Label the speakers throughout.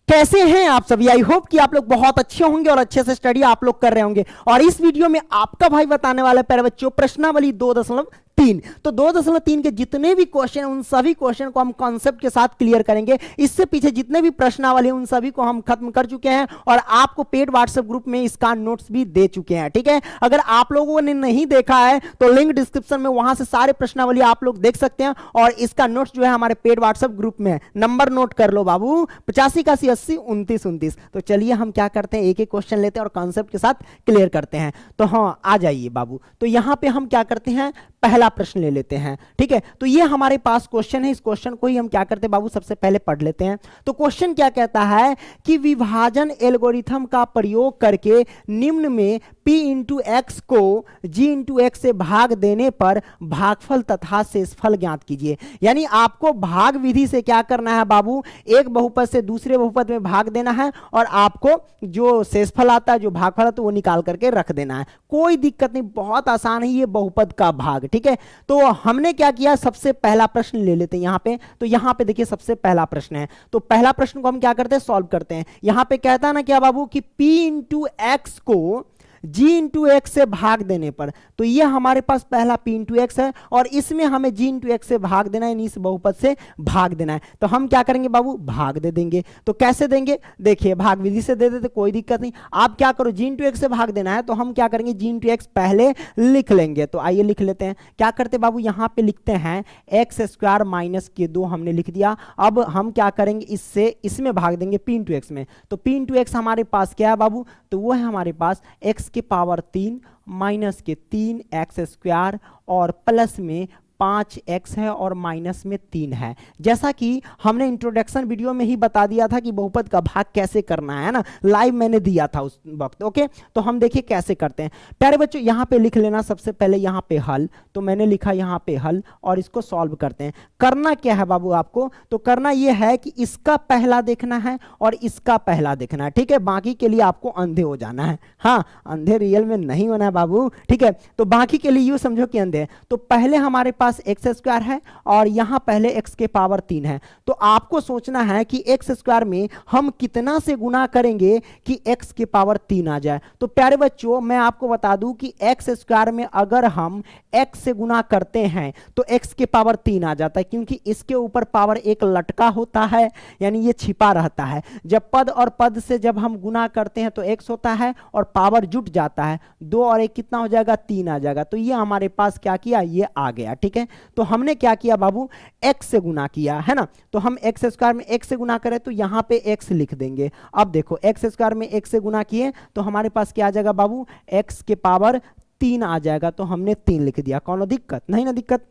Speaker 1: कैसे हैं आप सभी। आई होप कि आप लोग बहुत अच्छे होंगे और अच्छे से स्टडी आप लोग कर रहे होंगे। और इस वीडियो में आपका भाई बताने वाला है प्यारे बच्चों प्रश्नावली 2.3। तो 2.3 के जितने भी क्वेश्चन उन सभी क्वेश्चन को हम कॉन्सेप्ट के साथ क्लियर करेंगे। इससे पीछे जितने भी प्रश्नावली उन सभी को हम खत्म कर चुके हैं और आपको पेड व्हाट्सएप ग्रुप में इसका नोट्स भी दे चुके हैं। ठीक है, अगर आप लोगों ने नहीं देखा है तो लिंक डिस्क्रिप्शन में, वहां से सारे प्रश्नावली आप लोग देख सकते हैं। और इसका नोट्स जो है हमारे पेड व्हाट्सएप ग्रुप में है। नंबर नोट कर लो बाबू, 85 81 29 29। तो चलिए हम क्या करते हैं, एक एक क्वेश्चन लेते हैं और कॉन्सेप्ट के साथ क्लियर करते हैं। तो हाँ, आ जाइए बाबू। तो यहां पे हम क्या करते हैं, पहला प्रश्न ले लेते हैं। ठीक है, तो ये हमारे पास क्वेश्चन है। इस क्वेश्चन को ही हम क्या करते हैं बाबू, सबसे पहले पढ़ लेते हैं। तो क्वेश्चन क्या कहता है कि विभाजन एल्गोरिथम का प्रयोग करके निम्न में p इंटू एक्स को g इंटू एक्स से भाग देने पर भागफल तथा शेषफल ज्ञात कीजिए। यानी आपको भाग विधि से क्या करना है बाबू, एक बहुपद से दूसरे बहुपद में भाग देना है और आपको जो शेषफल आता है, जो भागफल आता है, वो निकाल करके रख देना है। कोई दिक्कत नहीं, बहुत आसान है ये बहुपद का भाग। ठीक है, तो हमने क्या किया, सबसे पहला प्रश्न ले लेते हैं यहां पे। तो यहां पे देखिए सबसे पहला प्रश्न है। तो पहला प्रश्न को हम क्या करते हैं, सॉल्व करते हैं। यहां पे कहता है ना क्या बाबू कि p इंटू एक्स को g इंटू एक्स से भाग देने पर, तो ये हमारे पास पहला p इंटू एक्स है और इसमें हमें g इंटू एक्स से भाग देना है, इस बहुपद से भाग देना है। तो हम क्या करेंगे बाबू, भाग दे देंगे। तो कैसे देंगे, देखिए भाग विधि से दे देते, कोई दिक्कत नहीं। आप क्या करो, g इंटू एक्स से भाग देना है तो हम क्या करेंगे, g इंटू एक्स पहले लिख लेंगे। तो आइए लिख लेते हैं। क्या करते बाबू, यहां पे लिखते हैं एक्स स्क्वायर माइनस के 2 हमने लिख दिया। अब हम क्या करेंगे, इससे इसमें भाग देंगे p इंटू एक्स में। तो p इंटू एक्स हमारे पास क्या है बाबू, तो वो है हमारे पास x की पावर 3 माइनस के 3 एक्स स्क्वायर और प्लस में 5x है और माइनस में 3 है। जैसा कि हमने इंट्रोडक्शन वीडियो में ही बता दिया था कि बहुपद का भाग कैसे करना है ना, लाइव मैंने दिया था उस वक्त। ओके, तो हम देखिए कैसे करते हैं। प्यारे बच्चों यहां पे लिख लेना सबसे पहले, यहां पे हल। तो मैंने लिखा यहां पे हल और इसको सॉल्व करते हैं। करना क्या है बाबू आपको, तो करना यह है कि इसका पहला देखना है और इसका पहला देखना है। ठीक है, बाकी के लिए आपको अंधे हो जाना है। हाँ, अंधे रियल में नहीं होना है बाबू। ठीक है, तो बाकी के लिए यूं समझो कि अंधे। तो पहले हमारे पास एक्स स्क्वायर है और यहां पहले एक्स के पावर 3 है। तो आपको सोचना है कि एक्स स्क्वायर में हम कितना से गुना करेंगे कि एक्स के पावर 3 आ जाए। तो प्यारे बच्चों मैं आपको बता दूं कि एक्स स्क्वायर में अगर हम एक्स से गुना करते हैं तो एक्स के पावर 3 आ जाता है, क्योंकि इसके ऊपर पावर एक लटका होता है, यानी ये छिपा रहता है। जब पद और पद से जब हम गुना करते हैं तो एक्स होता है और पावर जुट जाता है, 2 और 1 कितना हो जाएगा, 3 आ जाएगा। तो ये हमारे पास क्या किया, ये आ गया। ठीक है, तो हमने क्या किया बाबू, x से गुना किया है ना। तो हम एक्स स्क्वायर में x से गुना करें तो यहां पे x लिख देंगे। अब देखो एक्स स्क्वायर में x से गुना किए तो हमारे पास क्या आ जाएगा बाबू, x के पावर 3 आ जाएगा। तो हमने 3 लिख दिया, कौन दिक्कत नहीं ना, दिक्कत।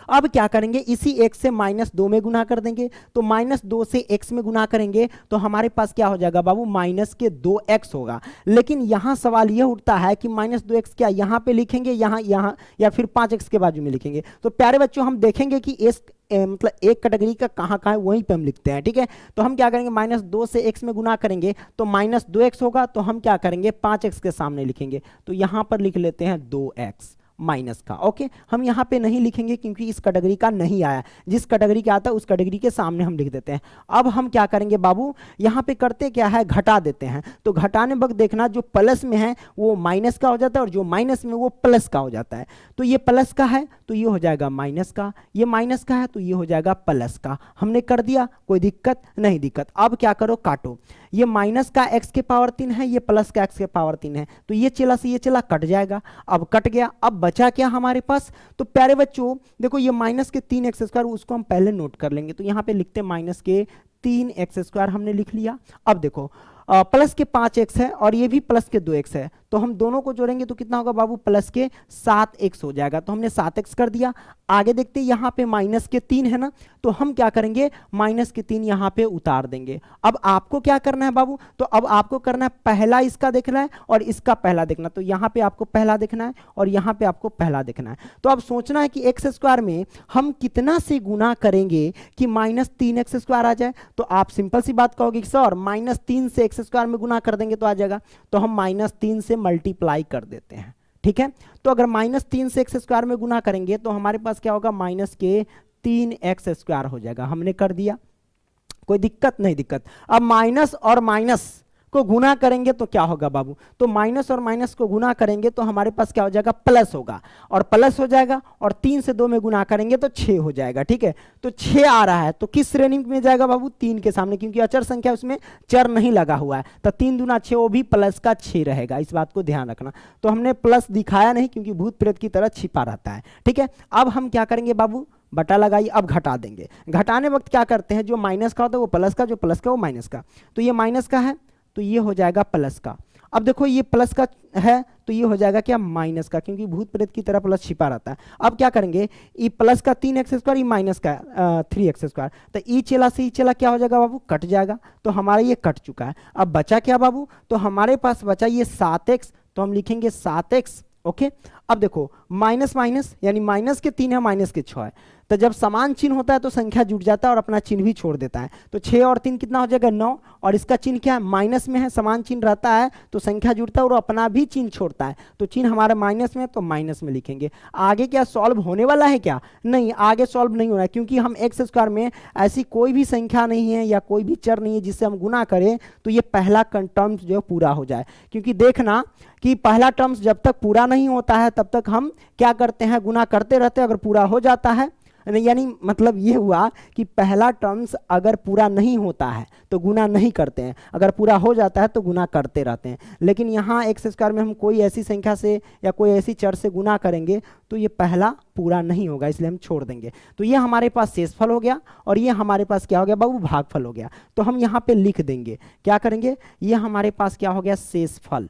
Speaker 1: अब क्या करेंगे, इसी x से -2 में गुना कर देंगे। तो -2 से x में गुना करेंगे तो हमारे पास क्या हो जाएगा बाबू, माइनस के 2x होगा। लेकिन यहां सवाल यह उठता है कि -2x क्या यहां पे लिखेंगे, यहां या फिर 5x के बाजू में लिखेंगे। तो प्यारे बच्चों हम देखेंगे कि इस मतलब एक कैटेगरी का कहां है वहीं पे हम लिखते हैं। ठीक है, तो हम क्या करेंगे, -2 से x में गुना करेंगे तो -2x होगा। तो हम क्या करेंगे, 5x के सामने लिखेंगे। तो यहां पर लिख लेते हैं 2x माइनस का। ओके, हम यहां पे नहीं लिखेंगे क्योंकि इस कैटेगरी का नहीं आया। जिस कैटेगरी का आता है उस कैटेगरी के सामने हम लिख देते हैं। अब हम क्या करेंगे बाबू, यहां पे करते क्या है, घटा देते हैं। तो घटाने वक्त देखना जो प्लस में है वो माइनस का हो जाता है और जो माइनस में वो प्लस का हो जाता है। तो ये प्लस का है तो ये हो जाएगा माइनस का, ये माइनस का है तो ये हो जाएगा प्लस का। हमने कर दिया, कोई दिक्कत नहीं, दिक्कत। अब क्या करो, काटो। ये माइनस का x के पावर 3 है, ये प्लस का x के पावर 3 है। तो ये चला से ये चला, कट जाएगा। अब कट गया, अब बचा क्या हमारे पास, तो प्यारे बच्चों देखो ये माइनस के 3x स्क्वायर, उसको हम पहले नोट कर लेंगे। तो यहां पे लिखते हैं माइनस के 3x स्क्वायर, हमने लिख लिया। अब देखो प्लस के 5x है और ये भी प्लस के 2x है। तो हम दोनों को जोड़ेंगे तो कितना होगा बाबू, प्लस के 7x हो जाएगा। तो हमने 7x कर दिया। आगे देखते हैं, यहां पे माइनस के 3 है ना, तो हम क्या करेंगे, माइनस के 3 यहां पे उतार देंगे। अब आपको क्या करना है बाबू, तो अब आपको करना है पहला इसका देखना है और इसका पहला देखना। तो यहां पे आपको पहला देखना है और यहां पे आपको पहला देखना है। तो अब सोचना है कि एक्स स्क्वायर में हम कितना से गुना करेंगे कि -3x स्क्वायर आ जाए। तो आप सिंपल सी बात कहोगे सर -3 से एक्स स्क्वायर में गुना कर देंगे तो आ जाएगा। तो हम -3 से मल्टीप्लाई कर देते हैं। ठीक है, तो अगर -3 से एक्स स्क्वायर में गुना करेंगे तो हमारे पास क्या होगा, -3x स्क्वायर हो जाएगा। हमने कर दिया। कोई दिक्कत नहीं दिक्कत। अब माइनस और माइनस को गुना करेंगे तो क्या होगा बाबू, तो माइनस और माइनस को गुना करेंगे तो हमारे पास क्या हो जाएगा, प्लस होगा, और प्लस हो जाएगा, और 3 से 2 में गुना करेंगे तो 6 हो जाएगा। ठीक है, तो 6 आ रहा है तो किस श्रेणी में जाएगा बाबू, 3 के सामने, क्योंकि अचर संख्या उसमें चर नहीं लगा हुआ है, तो 3 दूना 6, वो भी प्लस का 6 रहेगा, इस बात को ध्यान रखना। तो हमने प्लस दिखाया नहीं क्योंकि भूत प्रेत की तरह छिपा रहता है। ठीक है, अब हम क्या करेंगे बाबू, बटा लगाइए, अब घटा देंगे। घटाने वक्त क्या करते हैं, जो माइनस का होता है वो प्लस का, जो प्लस का वो माइनस का, तो ये माइनस का है तो ये हो जाएगा प्लस का। अब देखो ये प्लस का है तो ये हो जाएगा क्या, माइनस का, क्योंकि भूत प्रेत की तरह प्लस छिपा रहता है। अब क्या करेंगे, ई प्लस का 3x², ई माइनस का 3x², तो ई चला से ई चला क्या हो जाएगा बाबू, कट जाएगा, तो हमारा ये कट चुका है। अब बचा क्या बाबू, तो हमारे पास बचा ये 7x, तो हम लिखेंगे 7x। ओके, अब देखो माइनस माइनस यानी माइनस के 3 है, माइनस के 6 है, तो जब समान चिन्ह होता है तो संख्या जुड़ जाता है और अपना चिन्ह भी छोड़ देता है। तो 6 और 3 कितना हो जाएगा, 9, और इसका चिन्ह क्या है, माइनस में है, समान चिन्ह रहता है तो संख्या जुड़ता है और अपना भी चिन्ह छोड़ता है, तो चिन्ह हमारा माइनस में है तो माइनस में लिखेंगे। आगे क्या सॉल्व होने वाला है क्या, नहीं, आगे सॉल्व नहीं हो रहा है, क्योंकि हम x² में ऐसी कोई भी संख्या नहीं है या कोई भी चर नहीं है जिससे हम गुना करें तो ये पहला टर्म्स जो है पूरा हो जाए। क्योंकि देखना कि पहला टर्म्स जब तक पूरा नहीं होता है तब तक हम क्या करते हैं, गुना करते रहते हैं। अगर पूरा हो जाता है, यानी मतलब ये हुआ कि पहला टर्म्स अगर पूरा नहीं होता है तो गुना नहीं करते हैं, अगर पूरा हो जाता है तो गुना करते रहते हैं। लेकिन यहाँ x² में हम कोई ऐसी संख्या से या कोई ऐसी चर से गुना करेंगे तो ये पहला पूरा नहीं होगा, इसलिए हम छोड़ देंगे। तो ये हमारे पास शेषफल हो गया और ये हमारे पास क्या हो गया बाबू, भागफल हो गया। तो हम यहाँ पे लिख देंगे, क्या करेंगे, ये हमारे पास क्या हो गया, शेषफल।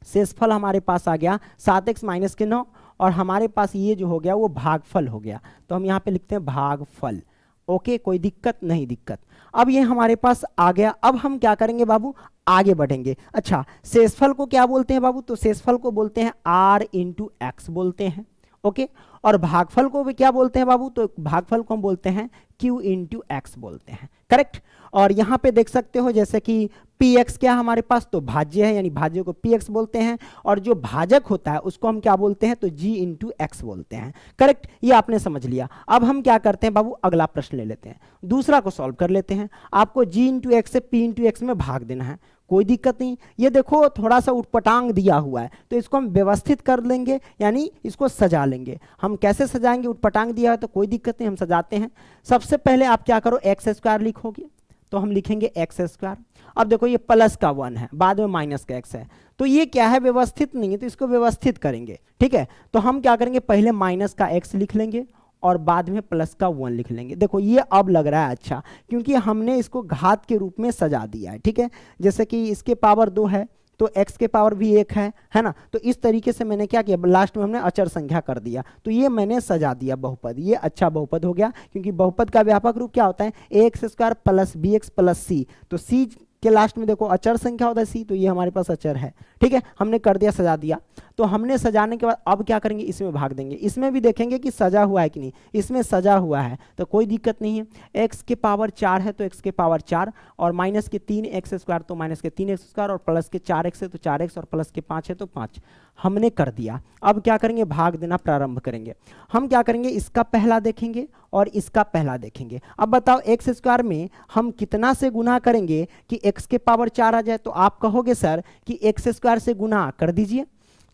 Speaker 1: शेषफल हमारे पास आ गया 7x माइनस के 9, और हमारे पास ये जो हो गया वो भागफल हो गया, तो हम यहाँ पे लिखते हैं भागफल। ओके, कोई दिक्कत नहीं दिक्कत। अब ये हमारे पास आ गया। अब हम क्या करेंगे बाबू, आगे बढ़ेंगे। अच्छा, शेषफल को क्या बोलते हैं बाबू, तो शेषफल को बोलते हैं r इंटू एक्स बोलते हैं। ओके, और भागफल को भी क्या बोलते हैं बाबू, तो भागफल को हम बोलते हैं q इंटू एक्स बोलते हैं। करेक्ट। और यहाँ पे देख सकते हो जैसे कि px क्या है हमारे पास, तो भाज्य है, यानी भाज्य को px बोलते हैं, और जो भाजक होता है उसको हम क्या बोलते हैं, तो g इंटू एक्स बोलते हैं। करेक्ट, ये आपने समझ लिया। अब हम क्या करते हैं बाबू, अगला प्रश्न ले लेते हैं, दूसरा को सॉल्व कर लेते हैं। आपको g इंटू एक्स से p इंटू एक्स में भाग देना है, कोई दिक्कत नहीं। ये देखो थोड़ा सा उटपटांग दिया हुआ है तो इसको हम व्यवस्थित कर लेंगे, यानी इसको सजा लेंगे। हम कैसे सजाएंगे, उटपटांग दिया है तो कोई दिक्कत नहीं, हम सजाते हैं। सबसे पहले आप क्या करो, x² लिखोगे, तो हम लिखेंगे x²। अब देखो ये प्लस का 1 है, बाद में माइनस का x है, तो ये क्या है, व्यवस्थित नहीं है, तो इसको व्यवस्थित करेंगे। ठीक है, तो हम क्या करेंगे, पहले माइनस का x लिख लेंगे और बाद में प्लस का 1 लिख लेंगे। देखो ये अब लग रहा है अच्छा, क्योंकि हमने इसको घात के रूप में सजा दिया है। ठीक है, जैसे कि इसके पावर 2 है तो x के पावर भी 1 है ना, तो इस तरीके से मैंने क्या किया, लास्ट में हमने अचर संख्या कर दिया, तो ये मैंने सजा दिया बहुपद। ये अच्छा बहुपद हो गया, क्योंकि बहुपद का व्यापक रूप क्या होता है, ax² plus bx plus c, तो c के लास्ट में देखो अचर संख्या होता है c, तो ये हमारे पास अचर है। ठीक है, हमने कर दिया, सजा दिया। तो हमने सजाने के बाद अब क्या करेंगे, इसमें भाग देंगे। इसमें भी देखेंगे कि सजा हुआ है कि नहीं, इसमें सजा हुआ है तो कोई दिक्कत नहीं है। x के पावर 4 है तो x के पावर 4, और माइनस के 3x² तो माइनस के 3x², और प्लस के 4x है तो 4x, और प्लस के 5 है तो 5। हमने कर दिया। अब क्या करेंगे, भाग देना प्रारंभ करेंगे। हम क्या करेंगे, इसका पहला देखेंगे और इसका पहला देखेंगे। अब बताओ x² में हम कितना से गुना करेंगे कि x के पावर 4 आ जाए, तो आप कहोगे सर कि x² से गुना कर दीजिए।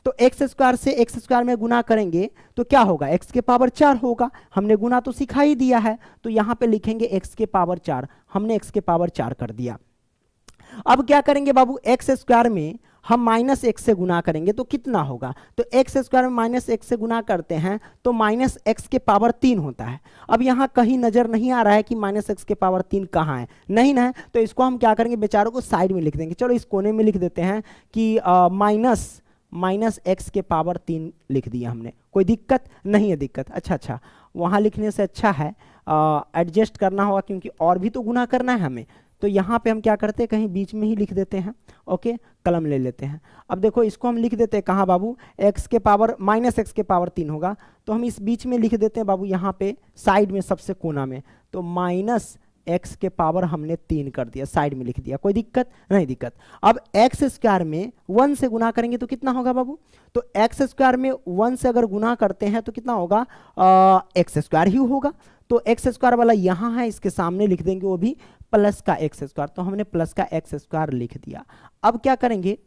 Speaker 1: तो x² से x² में गुना करेंगे तो क्या होगा, x के पावर 4 होगा। हमने गुना तो सिखा ही दिया है, तो यहाँ पे लिखेंगे x के पावर 4, हमने x के पावर 4 कर दिया। अब क्या करेंगे बाबू, x² में हम माइनस x से गुना करेंगे तो कितना होगा, तो x² में माइनस x से गुना करते हैं तो माइनस x के पावर 3 होता है। अब यहाँ कहीं नजर नहीं आ रहा है कि माइनस x के पावर 3 कहाँ है, नहीं ना, तो इसको हम क्या करेंगे, बेचारों को साइड में लिख देंगे। चलो इस कोने में लिख देते हैं कि माइनस x के पावर 3 लिख दिया हमने, कोई दिक्कत नहीं है। दिक्कत अच्छा, वहाँ लिखने से अच्छा है एडजस्ट करना होगा, क्योंकि और भी तो गुना करना है हमें। तो यहाँ पे हम क्या करते हैं, कहीं बीच में ही लिख देते हैं। ओके, कलम ले लेते हैं। अब देखो इसको हम लिख देते हैं कहाँ बाबू, x के पावर माइनस x के पावर 3 होगा, तो हम इस बीच में लिख देते हैं बाबू, यहाँ पे साइड में सबसे कोना में, तो माइनस x के पावर हमने 3 कर दिया, साइड में लिख दिया, कोई दिक्कत नहीं दिक्कत। अब x² में 1 से गुना करेंगे तो कितना होगा बाबू, तो x² में 1 से अगर गुना करते हैं तो कितना होगा, x² ही होगा। तो एक्स स्क्वायर वाला यहाँ है, इसके सामने लिख देंगे वो भी प्लस का एक्स स्क्वायर, तो हमने प्लस का एक्स स्क्वायर लिख दिया। अब क्या करेंगे,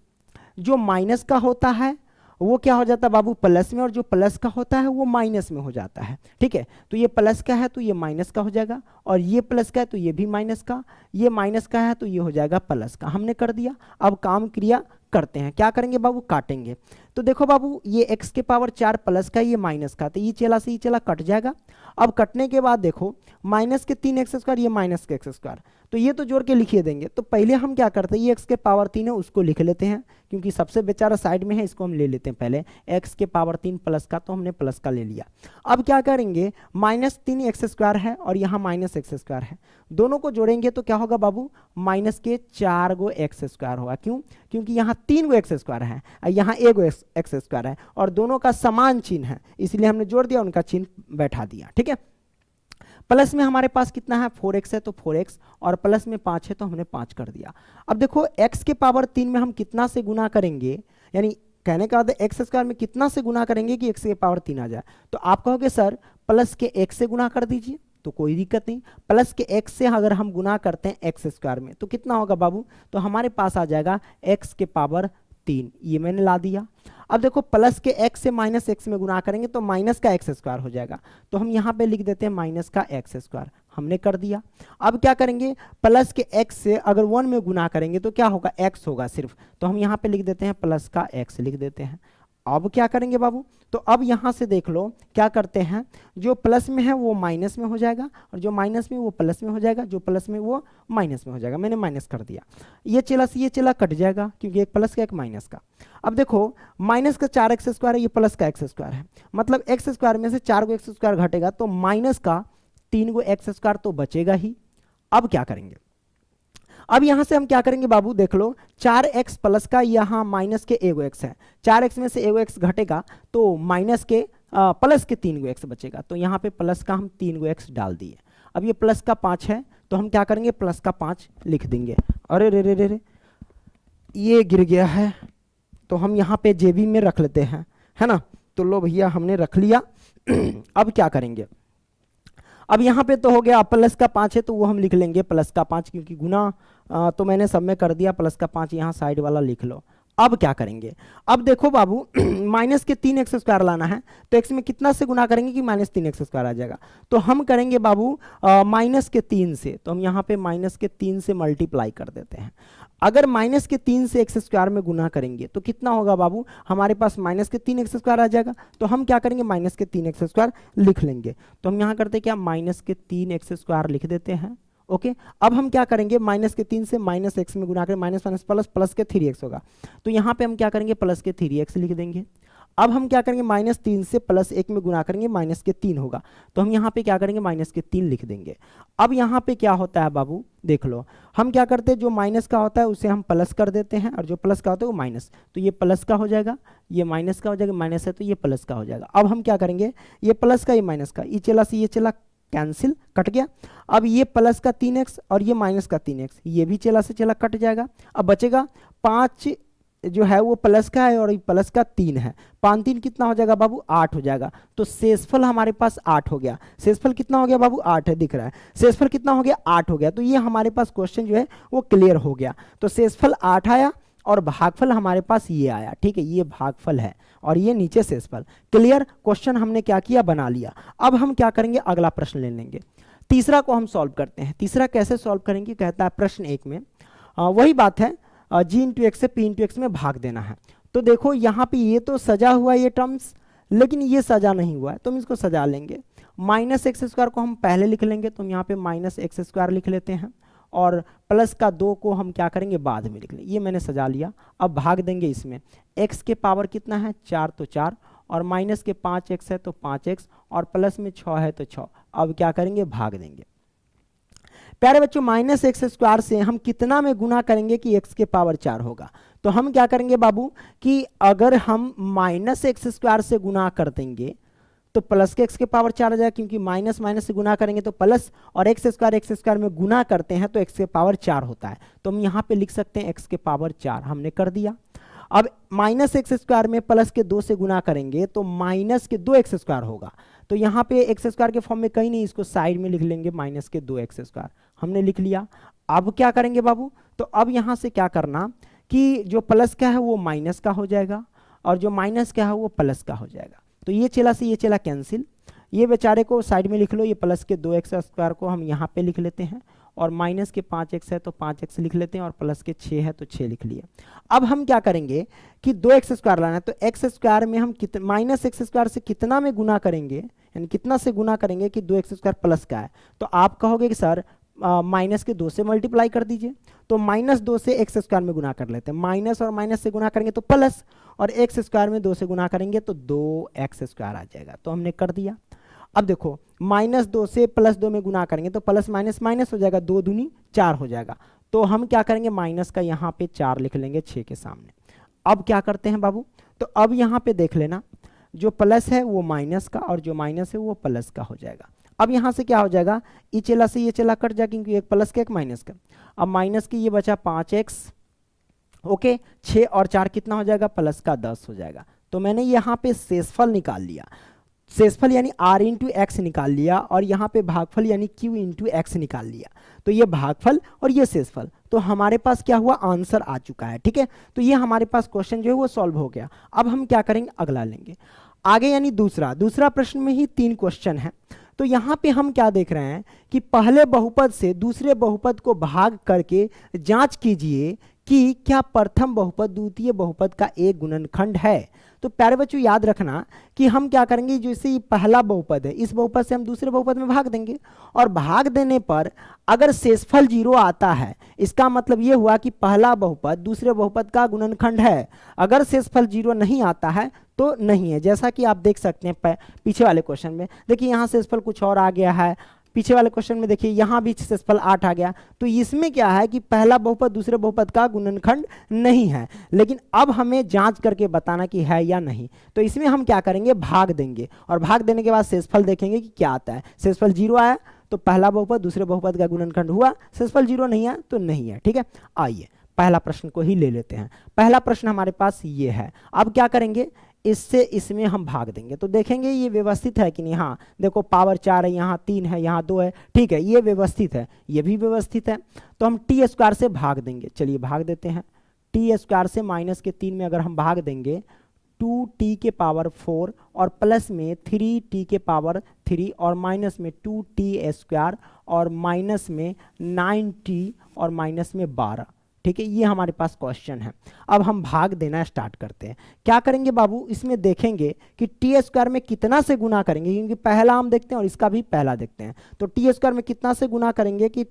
Speaker 1: जो माइनस का होता है वो क्या हो जाता है बाबू प्लस में, और जो प्लस का होता है वो माइनस में हो जाता है। ठीक है, तो ये प्लस का है तो ये माइनस का हो जाएगा, और ये प्लस का है तो ये भी माइनस का, ये माइनस का है तो ये हो जाएगा प्लस का। हमने कर दिया। अब काम क्रिया करते हैं, क्या करेंगे बाबू, काटेंगे। तो देखो बाबू, ये एक्स के पावर 4 प्लस का, ये माइनस का, तो ये चला से ये चला कट जाएगा। अब कटने के बाद देखो माइनस के 3 एक्स स्क्वायर, ये माइनस के एक्स स्क्वायर, तो ये तो जोड़ के लिखिए देंगे। तो पहले हम क्या करते हैं, ये एक्स के पावर 3 है उसको लिख लेते हैं, क्योंकि सबसे बेचारा साइड में है, इसको हम ले लेते हैं पहले। एक्स के पावर 3 प्लस का, तो हमने प्लस का ले लिया। अब क्या करेंगे, माइनस 3 एक्स स्क्वायर है और यहाँ माइनस एक्स स्क्वायर है, दोनों को जोड़ेंगे तो क्या होगा बाबू, माइनस के 4 गो एक्स स्क्वायर होगा। क्यों, क्योंकि यहाँ 3 गो एक्स स्क्वायर है और यहाँ 1 गो एक्स स्क्वायर है, और दोनों का समान चिन्ह है, इसलिए हमने जोड़ दिया, उनका चिन्ह बैठा दिया। ठीक है, प्लस में हमारे पास कितना है 4x है तो 4x, और प्लस में 5 है तो हमने 5 कर दिया। अब देखो x के पावर 3 में हम कितना से गुना करेंगे, यानी कहने का मतलब एक्स स्क्वायर में कितना से गुना करेंगे कि x के पावर 3 आ जाए। तो आप कहोगे सर प्लस के x से गुना कर दीजिए, तो कोई दिक्कत नहीं। प्लस के x से अगर हम गुना करते हैं एक्स स्क्वायर में तो कितना होगा बाबू, तो हमारे पास आ जाएगा x के पावर 3, ये मैंने ला दिया। अब देखो प्लस के x से माइनस x में गुना करेंगे तो माइनस का एक्स स्क्वायर हो जाएगा, तो हम यहाँ पे लिख देते हैं माइनस का एक्स स्क्वायर, हमने कर दिया। अब क्या करेंगे, प्लस के x से अगर 1 में गुना करेंगे तो क्या होगा, x होगा सिर्फ, तो हम यहाँ पे लिख देते हैं प्लस का x लिख देते हैं। अब क्या करेंगे बाबू, तो अब यहाँ से देख लो क्या करते हैं, जो प्लस में है वो माइनस में हो जाएगा, और जो माइनस में वो प्लस में हो जाएगा, जो प्लस में वो माइनस में हो जाएगा। मैंने माइनस कर दिया, ये चला से ये चला कट जाएगा, क्योंकि एक प्लस का एक माइनस का। अब देखो माइनस का 4 एक्स स्क्वायर है, ये प्लस का एक्स स्क्वायर है, मतलब एक्स स्क्वायर में से 4 गो एक्स स्क्वायर घटेगा तो माइनस का 3 गो एक्स स्क्वायर तो बचेगा ही। अब क्या करेंगे, अब यहां से हम क्या करेंगे बाबू, देख लो 4x प्लस का यहाँ माइनस के 1 एक्स है, 4x में से 1 एक्स घटेगा तो माइनस के प्लस के 3 गो एक्स बचेगा, तो यहाँ पे प्लस का हम 3 गो एक्स डाल दिए। अब ये प्लस का 5 है तो हम क्या करेंगे, प्लस का 5 लिख देंगे। अरे रे रे रे रे, ये गिर गया है, तो हम यहाँ पे जेबी में रख लेते हैं, है ना। तो लो भैया हमने रख लिया। अब क्या करेंगे, अब यहाँ पे तो हो गया प्लस का 5 है तो वो हम लिख लेंगे प्लस का 5, क्योंकि गुना तो मैंने सब में कर दिया, प्लस का 5 यहाँ साइड वाला लिख लो। अब क्या करेंगे, अब देखो बाबू माइनस के 3 एक्स स्क्वायर लाना है, तो एक्स में कितना से गुना करेंगे कि माइनस 3 एक्स स्क्वायर आ जाएगा। तो हम करेंगे बाबू माइनस के 3 से, तो हम यहाँ पे माइनस के 3 से मल्टीप्लाई कर देते हैं। अगर माइनस के 3 से एक्स स्क्वायर में गुना करेंगे तो कितना होगा बाबू, हमारे पास माइनस के 3 एक्स स्क्वायर आ जाएगा, तो हम क्या करेंगे माइनस के 3 एक्स स्क्वायर लिख लेंगे। तो हम यहाँ करते क्या, माइनस के 3 एक्स स्क्वायर लिख देते हैं। ओके, अब हम क्या करेंगे, माइनस के 3 से माइनस एक्स में गुना करें, माइनस माइनस प्लस, प्लस के 3x होगा, तो यहाँ पे हम क्या करेंगे प्लस के 3x लिख देंगे। अब हम क्या करेंगे, माइनस 3 से प्लस 1 में गुना करेंगे, माइनस के 3 होगा, तो हम यहाँ पे क्या करेंगे माइनस के 3 लिख देंगे। अब यहाँ पे क्या होता है बाबू, देख लो हम क्या करते हैं, जो माइनस का होता है उसे हम प्लस कर देते हैं, और जो प्लस का होता है वो माइनस, तो ये प्लस का हो जाएगा, ये माइनस का हो जाएगा, माइनस है तो ये प्लस का हो जाएगा। अब हम क्या करेंगे, ये प्लस का ये माइनस का, ये चला से ये चला कैंसिल, कट गया। अब ये प्लस का 3x और ये माइनस का 3x, ये भी चला से चला कट जाएगा। अब बचेगा 5 जो है वो प्लस का है और ये प्लस का 3 है, 5 3 कितना हो जाएगा बाबू, 8 हो जाएगा। तो शेषफल हमारे पास 8 हो गया। शेषफल कितना हो गया बाबू, 8 है, दिख रहा है। शेषफल कितना हो गया, 8 हो गया। तो ये हमारे पास क्वेश्चन जो है वो क्लियर हो गया। तो शेषफल 8 आया और भागफल हमारे पास ये आया। ठीक है, ये भागफल है और ये नीचे शेषफल। क्लियर, क्वेश्चन हमने क्या किया, बना लिया। अब हम क्या करेंगे, अगला प्रश्न ले लेंगे। तीसरा को हम सॉल्व करते हैं। तीसरा कैसे सॉल्व करेंगे, कहता है प्रश्न 1 में वही बात है, जी इंटू एक्स से पी इंटू एक्स में भाग देना है। तो देखो यहाँ पे ये तो सजा हुआ है ये टर्म्स, लेकिन ये सजा नहीं हुआ है, तो हम इसको सजा लेंगे। माइनस एक्स स्क्वायर को हम पहले लिख लेंगे, तो हम यहाँ पे माइनस एक्स स्क्वायर लिख लेते हैं, और प्लस का 2 को हम क्या करेंगे बाद में लिख लेंगे। ये मैंने सजा लिया। अब भाग देंगे इसमें, x के पावर कितना है 4 तो 4, और माइनस के 5x है तो 5x, और प्लस में 6 है तो 6। अब क्या करेंगे, भाग देंगे। प्यारे बच्चों, माइनस एक्स स्क्वायर से हम कितना में गुना करेंगे कि x के पावर 4 होगा। तो हम क्या करेंगे बाबू कि अगर हम माइनस एक्स स्क्वायर से गुना कर देंगे तो प्लस के एक्स के पावर 4 आ जाएगा, क्योंकि माइनस माइनस से गुना करेंगे तो प्लस, और एक्स स्क्वायर में गुना करते हैं तो एक्स के पावर 4 होता है। तो हम यहाँ पे लिख सकते हैं एक्स के पावर 4, हमने कर दिया। अब माइनस एक्स स्क्वायर में प्लस के 2 से गुना करेंगे तो माइनस के 2x स्क्वायर होगा। तो यहाँ पे एक्स स्क्वायर के फॉर्म में कहीं नहीं, इसको साइड में लिख लेंगे माइनस के 2x स्क्वायर, हमने लिख लिया। अब क्या करेंगे बाबू, तो अब यहाँ से क्या करना कि जो प्लस का है वो माइनस का हो जाएगा और जो माइनस का है वो प्लस का हो जाएगा। तो ये चला से ये चला कैंसिल, ये बेचारे को साइड में लिख लो, ये प्लस के 2x स्क्वायर को हम यहाँ पे लिख लेते हैं और माइनस के 5x है तो 5x लिख लेते हैं और प्लस के 6 है तो 6 लिख लिए। अब हम क्या करेंगे कि 2x स्क्वायर लाना है, तो x स्क्वायर में हम माइनस एक्स स्क्वायर से कितना में गुना करेंगे, यानी कितना से गुना करेंगे कि 2x स्क्वायर प्लस का है। तो आप कहोगे कि सर माइनस के 2 से मल्टीप्लाई कर दीजिए, तो माइनस 2 से एक्स स्क्वायर में गुना कर लेते हैं, माइनस और माइनस से गुना करेंगे तो प्लस, और एक्स स्क्वायर में 2 से गुना करेंगे तो 2x स्क्वायर आ जाएगा। तो हमने कर दिया। अब देखो माइनस 2 से प्लस 2 में गुना करेंगे तो प्लस माइनस माइनस हो जाएगा, 2 दूनी 4 हो जाएगा। तो हम क्या करेंगे, माइनस का यहाँ पे 4 लिख लेंगे 6 के सामने। अब क्या करते हैं बाबू, तो अब यहाँ पे देख लेना, जो प्लस है वो माइनस का और जो माइनस है वो प्लस का हो जाएगा। अब यहाँ से क्या हो जाएगा, ये चला से ये चला कट जाएगा क्योंकि एक प्लस का एक माइनस का। अब माइनस की ये बचा 5x, ओके, 6 और 4 कितना हो जाएगा, प्लस का 10 हो जाएगा। तो मैंने यहाँ पे शेषफल निकाल लिया, शेषफल यानी r इंटू एक्स निकाल लिया और यहाँ पे भागफल यानी q इंटू एक्स निकाल लिया। तो ये भागफल और ये शेषफल, तो हमारे पास क्या हुआ, आंसर आ चुका है। ठीक है, तो ये हमारे पास क्वेश्चन जो है वो सॉल्व हो गया। अब हम क्या करेंगे, अगला लेंगे आगे, यानी दूसरा प्रश्न में ही 3 क्वेश्चन है। तो यहाँ पे हम क्या देख रहे हैं कि पहले बहुपद से दूसरे बहुपद को भाग करके जांच कीजिए कि क्या प्रथम बहुपद द्वितीय बहुपद का एक गुणनखंड है। तो प्यारे बच्चों याद रखना कि हम क्या करेंगे, जैसे ये पहला बहुपद है, इस बहुपद से हम दूसरे बहुपद में भाग देंगे और भाग देने पर अगर शेषफल 0 आता है, इसका मतलब ये हुआ कि पहला बहुपद दूसरे बहुपद का गुणनखंड है। अगर शेषफल 0 नहीं आता है तो नहीं है, जैसा कि आप देख सकते हैं पीछे वाले क्वेश्चन में। देखिए यहाँ शेषफल कुछ और आ गया है, पीछे वाले क्वेश्चन में देखिए यहाँ भी शेषफल 8 आ गया। तो इसमें क्या है कि पहला बहुपद दूसरे बहुपद का गुणनखंड नहीं है, लेकिन अब हमें जांच करके बताना कि है या नहीं। तो इसमें हम क्या करेंगे, भाग देंगे और भाग देने के बाद शेषफल देखेंगे कि क्या आता है। शेषफल 0 आया तो पहला बहुपद दूसरे बहुपद का गुणनखंड हुआ, शेषफल 0 नहीं आया तो नहीं है। ठीक है, आइए पहला प्रश्न को ही ले लेते हैं। पहला प्रश्न हमारे पास ये है। अब क्या करेंगे, इससे इसमें हम भाग देंगे तो देखेंगे ये व्यवस्थित है कि नहीं। हाँ देखो, पावर 4 है, यहाँ 3 है, यहाँ 2 है, ठीक है, ये व्यवस्थित है, ये भी व्यवस्थित है। तो हम टी स्क्वायर से भाग देंगे, चलिए भाग देते हैं। टी स्क्वायर से माइनस के 3 में अगर हम भाग देंगे 2t के पावर 4 और प्लस में 3t के पावर 3 और माइनस में 2t स्क्वायर और माइनस में 9t और माइनस में 12। ठीक है, ये हमारे पास क्वेश्चन है। अब हम भाग देना स्टार्ट करते हैं। क्या करेंगे बाबू, इसमें देखेंगे कि टी स्क्वायर में कितना से गुना करेंगे, क्योंकि पहला हम देखते हैं और इसका भी पहला देखते हैं। तो टी स्क्वायर में कितना से गुना करेंगे कि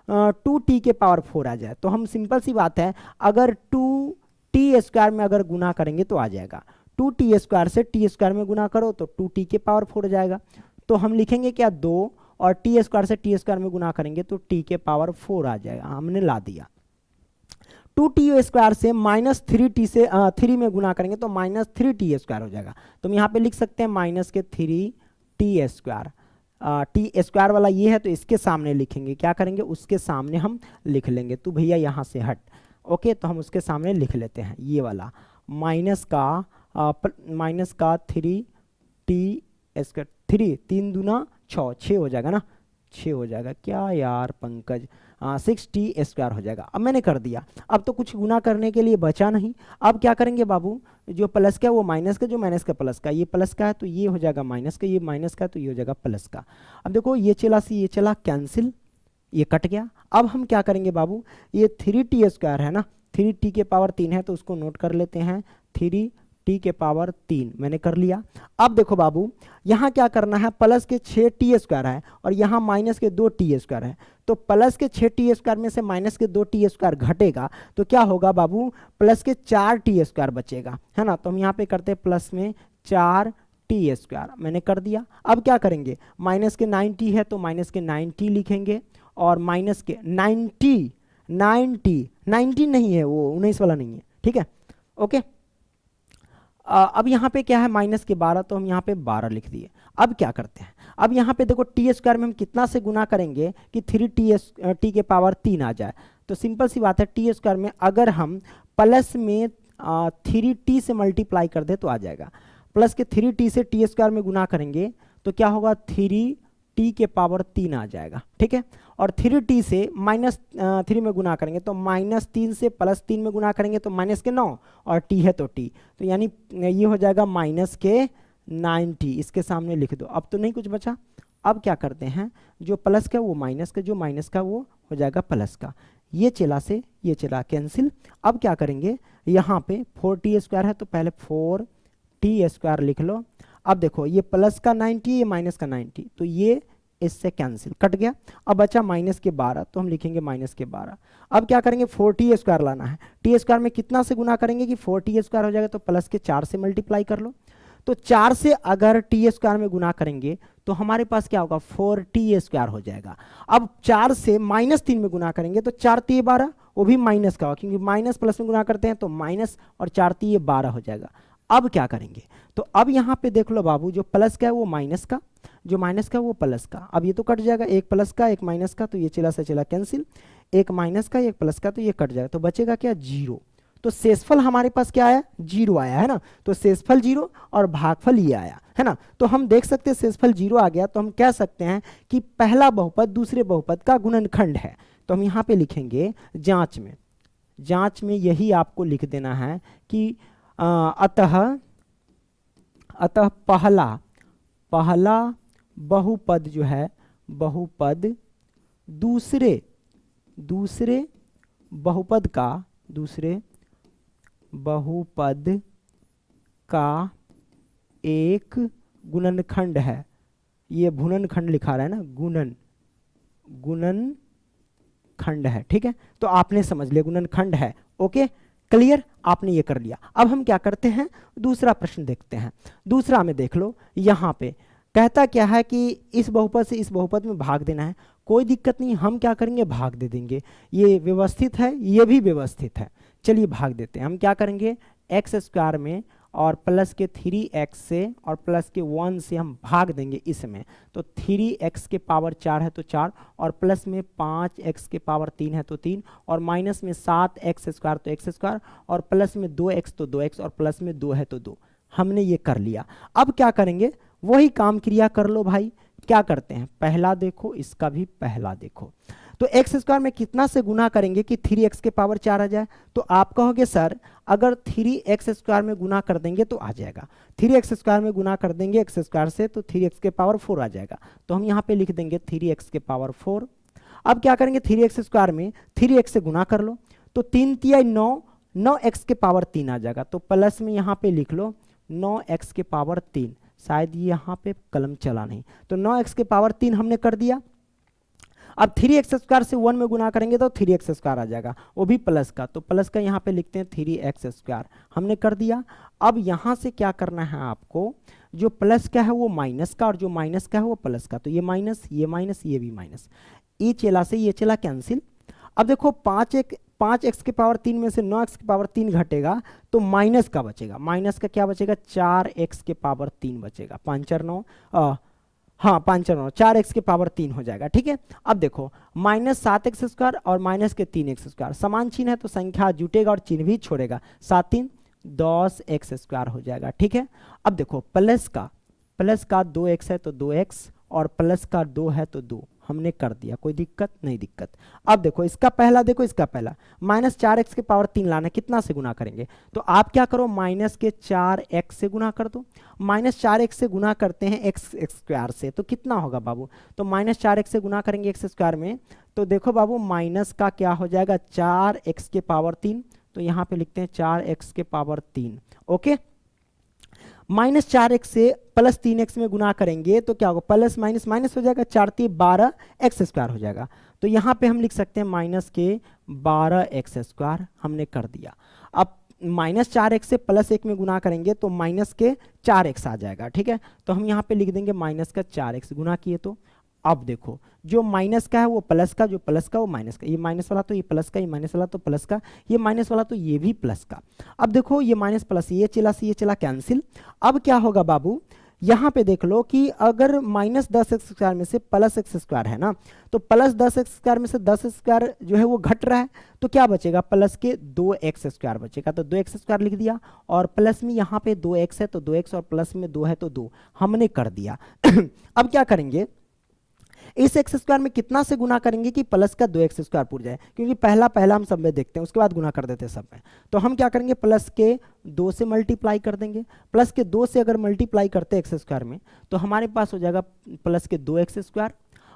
Speaker 1: 2t के पावर 4 आ जाए। तो हम सिंपल सी बात है, अगर 2t स्क्वायर में अगर गुना करेंगे तो आ जाएगा। 2t स्क्वायर से टी स्क्वायर में गुना करो तो 2t के पावर 4 जाएगा। तो हम लिखेंगे क्या, 2 और टी स्क्वायर से टी स्क्वायर में गुना करेंगे तो t के पावर 4 आ जाएगा, हमने ला दिया। 2t स्क्वायर से माइनस 3t से 3 में गुना करेंगे तो माइनस 3t स्क्वायर हो जाएगा। तो हम यहाँ पे लिख सकते हैं माइनस के 3t स्क्वायर। टी स्क्वायर वाला ये है तो इसके सामने लिखेंगे, क्या करेंगे, उसके सामने हम लिख लेंगे। तो भैया यहाँ से हट, ओके, तो हम उसके सामने लिख लेते हैं ये वाला माइनस का 3t स्क्वायर, 3 3 दूना 6 हो जाएगा ना, 6 हो जाएगा क्या यार पंकज, 6t स्क्वायर हो जाएगा। अब मैंने कर दिया, अब तो कुछ गुना करने के लिए बचा नहीं। अब क्या करेंगे बाबू, जो प्लस का वो माइनस का, जो माइनस का प्लस का, ये प्लस का है तो ये हो जाएगा माइनस का, ये माइनस का तो ये हो जाएगा प्लस का। अब देखो ये चला से ये चला कैंसिल, ये कट गया। अब हम क्या करेंगे बाबू, ये 3t स्क्वायर है ना, 3t के पावर 3 है तो उसको नोट कर लेते हैं, 3t के पावर 3 मैंने कर लिया। अब देखो बाबू, यहाँ क्या करना है, प्लस के 6t स्क्वायर है और यहाँ माइनस के 2t स्क्वायर है। तो प्लस के 6t स्क्वायर में से माइनस के 2t स्क्वायर घटेगा तो क्या होगा बाबू, प्लस के 4t स्क्वायर बचेगा, है ना। तो हम यहाँ पे करते हैं प्लस में 4t स्क्वायर, मैंने कर दिया। अब क्या करेंगे, माइनस के 9t है तो माइनस के 9t लिखेंगे और माइनस के 90 नहीं है, वो 19 वाला नहीं है, ठीक है, ओके। अब यहाँ पे क्या है, माइनस के 12 तो हम यहाँ पे 12 लिख दिए। अब क्या करते हैं, अब यहाँ पे देखो टी स्क्वायर में हम कितना से गुना करेंगे कि 3t के पावर 3 आ जाए। तो सिंपल सी बात है, टी स्क्वायर में अगर हम प्लस में 3t से मल्टीप्लाई कर दे तो आ जाएगा। प्लस के 3t से टी स्क्वायर में गुना करेंगे तो क्या होगा, 3t के पावर 3 आ जाएगा, ठीक है। और 3t से माइनस 3 में गुना करेंगे तो -3 से +3 में गुना करेंगे तो -9 और t है तो t, तो यानी ये हो जाएगा -9t। इसके सामने लिख दो। अब तो नहीं कुछ बचा। अब क्या करते हैं, जो प्लस का वो माइनस का, जो माइनस का वो हो जाएगा प्लस का। ये चला से ये चला कैंसिल। अब क्या करेंगे, यहाँ पे 4t स्क्वायर है तो पहले 4t स्क्वायर लिख लो। अब देखो ये प्लस का 90, ये माइनस का 90, तो ये इससे कैंसिल कट गया। अब बचा -12, तो हम लिखेंगे -12। अब क्या करेंगे, 4t स्क्वायर लाना है। टी स्क्वायर में कितना से गुना करेंगे कि 4t स्क्वायर हो जाएगा, तो प्लस के 4 से मल्टीप्लाई कर लो। तो 4 से अगर टी स्क्वायर में गुना करेंगे तो हमारे पास क्या होगा, 4t स्क्वायर हो जाएगा। अब 4 से -3 में गुना करेंगे तो 4 12, वो भी माइनस का होगा, क्योंकि माइनस प्लस में गुना करते हैं तो माइनस, और 4 12 हो जाएगा। अब क्या करेंगे, तो अब यहाँ पे देख लो बाबू, जो प्लस का है वो माइनस का, जो माइनस का वो प्लस का। अब ये तो कट जाएगा, एक प्लस का एक माइनस का, तो ये चला से चला कैंसिल। एक माइनस का एक प्लस का, तो ये कट जाएगा, तो बचेगा क्या, 0। तो शेषफल हमारे पास क्या आया, 0 आया है ना। तो शेषफल 0 और भागफल ये आया है ना। तो हम देख सकते हैं शेषफल 0 आ गया, तो हम कह सकते हैं कि पहला बहुपद दूसरे बहुपद का गुणनखंड है। तो हम यहाँ पे लिखेंगे जांच में यही आपको लिख देना है कि अतः पहला बहुपद जो है, बहुपद दूसरे बहुपद का एक गुणनखंड है। ये गुणनखंड लिखा रहा है ना, गुणनखंड है, ठीक है। तो आपने समझ लिया गुणनखंड है, ओके क्लियर, आपने ये कर लिया। अब हम क्या करते हैं, दूसरा प्रश्न देखते हैं। दूसरा में देख लो, यहाँ पे कहता क्या है कि इस बहुपद से इस बहुपद में भाग देना है। कोई दिक्कत नहीं, हम क्या करेंगे, भाग दे देंगे। ये व्यवस्थित है, ये भी व्यवस्थित है, चलिए भाग देते हैं। हम क्या करेंगे, एक्स स्क्वायर में और प्लस के 3x से और प्लस के 1 से हम भाग देंगे इसमें। तो 3x के पावर 4 है तो 4, और प्लस में 5x के पावर 3 है तो 3, और माइनस में 7x स्क्वायर तो x स्क्वायर, और प्लस में 2x तो 2x, और प्लस में 2 है तो 2। हमने ये कर लिया। अब क्या करेंगे, वही काम क्रिया कर लो भाई। क्या करते हैं, पहला देखो, इसका भी पहला देखो। तो एक्स स्क्वायर में कितना से गुना करेंगे कि 3x के पावर 4 आ जाए। तो आप कहोगे सर अगर 3x स्क्वायर में गुना कर देंगे तो आ जाएगा। 3x स्क्वायर में गुना कर देंगे एक्स स्क्वायर से तो 3x के पावर 4 आ जाएगा। तो हम यहाँ पे लिख देंगे 3x के पावर 4। अब क्या करेंगे, 3x स्क्वायर में 3x से गुना कर लो, तो 3 तिया 9, 9x के पावर 3 आ जाएगा। तो प्लस में यहाँ पे लिख लो 9x के पावर 3। शायद यहाँ पे कलम चला नहीं, तो 9x के पावर 3 हमने कर दिया। अब 3x स्क्वायर से 1 में गुना करेंगे तो 3x स्क्वायर आ जाएगा, वो भी प्लस का। तो प्लस का यहाँ पे लिखते हैं 3x स्क्वायर, हमने कर दिया। अब यहाँ से क्या करना है आपको, जो प्लस का है वो माइनस का, और जो माइनस का है वो प्लस का। तो ये माइनस, ये माइनस, ये भी माइनस, ये चला से ये चला कैंसिल। अब देखो 5x के पावर 3 में से 9x के पावर 3 घटेगा तो माइनस का बचेगा। माइनस का क्या बचेगा, 4x के पावर 3 बचेगा। 5 4 9, हाँ 5 4 9, 4x के पावर 3 हो जाएगा, ठीक है। अब देखो -7x स्क्वायर और माइनस के 3x स्क्वायर समान चिन्ह है तो संख्या जुटेगा और चिन्ह भी छोड़ेगा। 7 3 10x स्क्वायर हो जाएगा, ठीक है। अब देखो प्लस का 2x है तो 2x, और प्लस का 2 है तो 2, हमने कर दिया, कोई दिक्कत नहीं दिक्कत। अब देखो इसका पहला, देखो इसका पहला -4x के पावर 3 लाना, कितना से गुना करेंगे, तो आप क्या करो माइनस के 4x से गुना कर दो। -4x से गुना करते हैं x स्क्वायर से, तो कितना होगा बाबू, तो -4x से गुना करेंगे x स्क्वायर में, तो देखो बाबू माइनस का क्या हो जाएगा 4x के पावर 3, तो यहाँ पे लिखते हैं 4x के पावर 3, ओके। -4x से प्लस 3x में गुना करेंगे तो क्या होगा, प्लस माइनस माइनस हो जाएगा, 4 3 12 x स्क्वायर हो जाएगा। तो यहाँ पे हम लिख सकते हैं माइनस के 12x स्क्वायर, हमने कर दिया। अब -4x से प्लस 1 में गुना करेंगे तो माइनस के 4x आ जाएगा, ठीक है। तो हम यहाँ पे लिख देंगे माइनस का 4x गुना किए तो। अब देखो जो माइनस का है वो प्लस का, जो प्लस का वो माइनस का, ये माइनस वाला तो ये प्लस का, ये माइनस वाला तो प्लस का, ये माइनस वाला तो ये भी प्लस का। अब देखो ये माइनस प्लस, ये चला से ये चला कैंसिल। अब क्या होगा बाबू, यहाँ पे देख लो कि अगर माइनस 10x² में से प्लस x² है ना, तो प्लस 10x² में से 10x² जो है वो घट रहा है, तो क्या बचेगा, प्लस के 2x² बचेगा। तो 2x² लिख दिया, और प्लस में यहाँ पे 2x है तो 2x, और प्लस में 2 है तो 2 हमने कर दिया। अब क्या करेंगे, इस x² में कितना से गुना करेंगे कि प्लस का 2x² पूर जाए, क्योंकि पहला हम सब में देखते हैं, उसके बाद गुना कर देते हैं सब में। तो हम क्या करेंगे, प्लस के 2 से मल्टीप्लाई कर देंगे। प्लस के 2 से अगर मल्टीप्लाई करते हैं x² में, तो हमारे पास हो जाएगा प्लस के 2x²,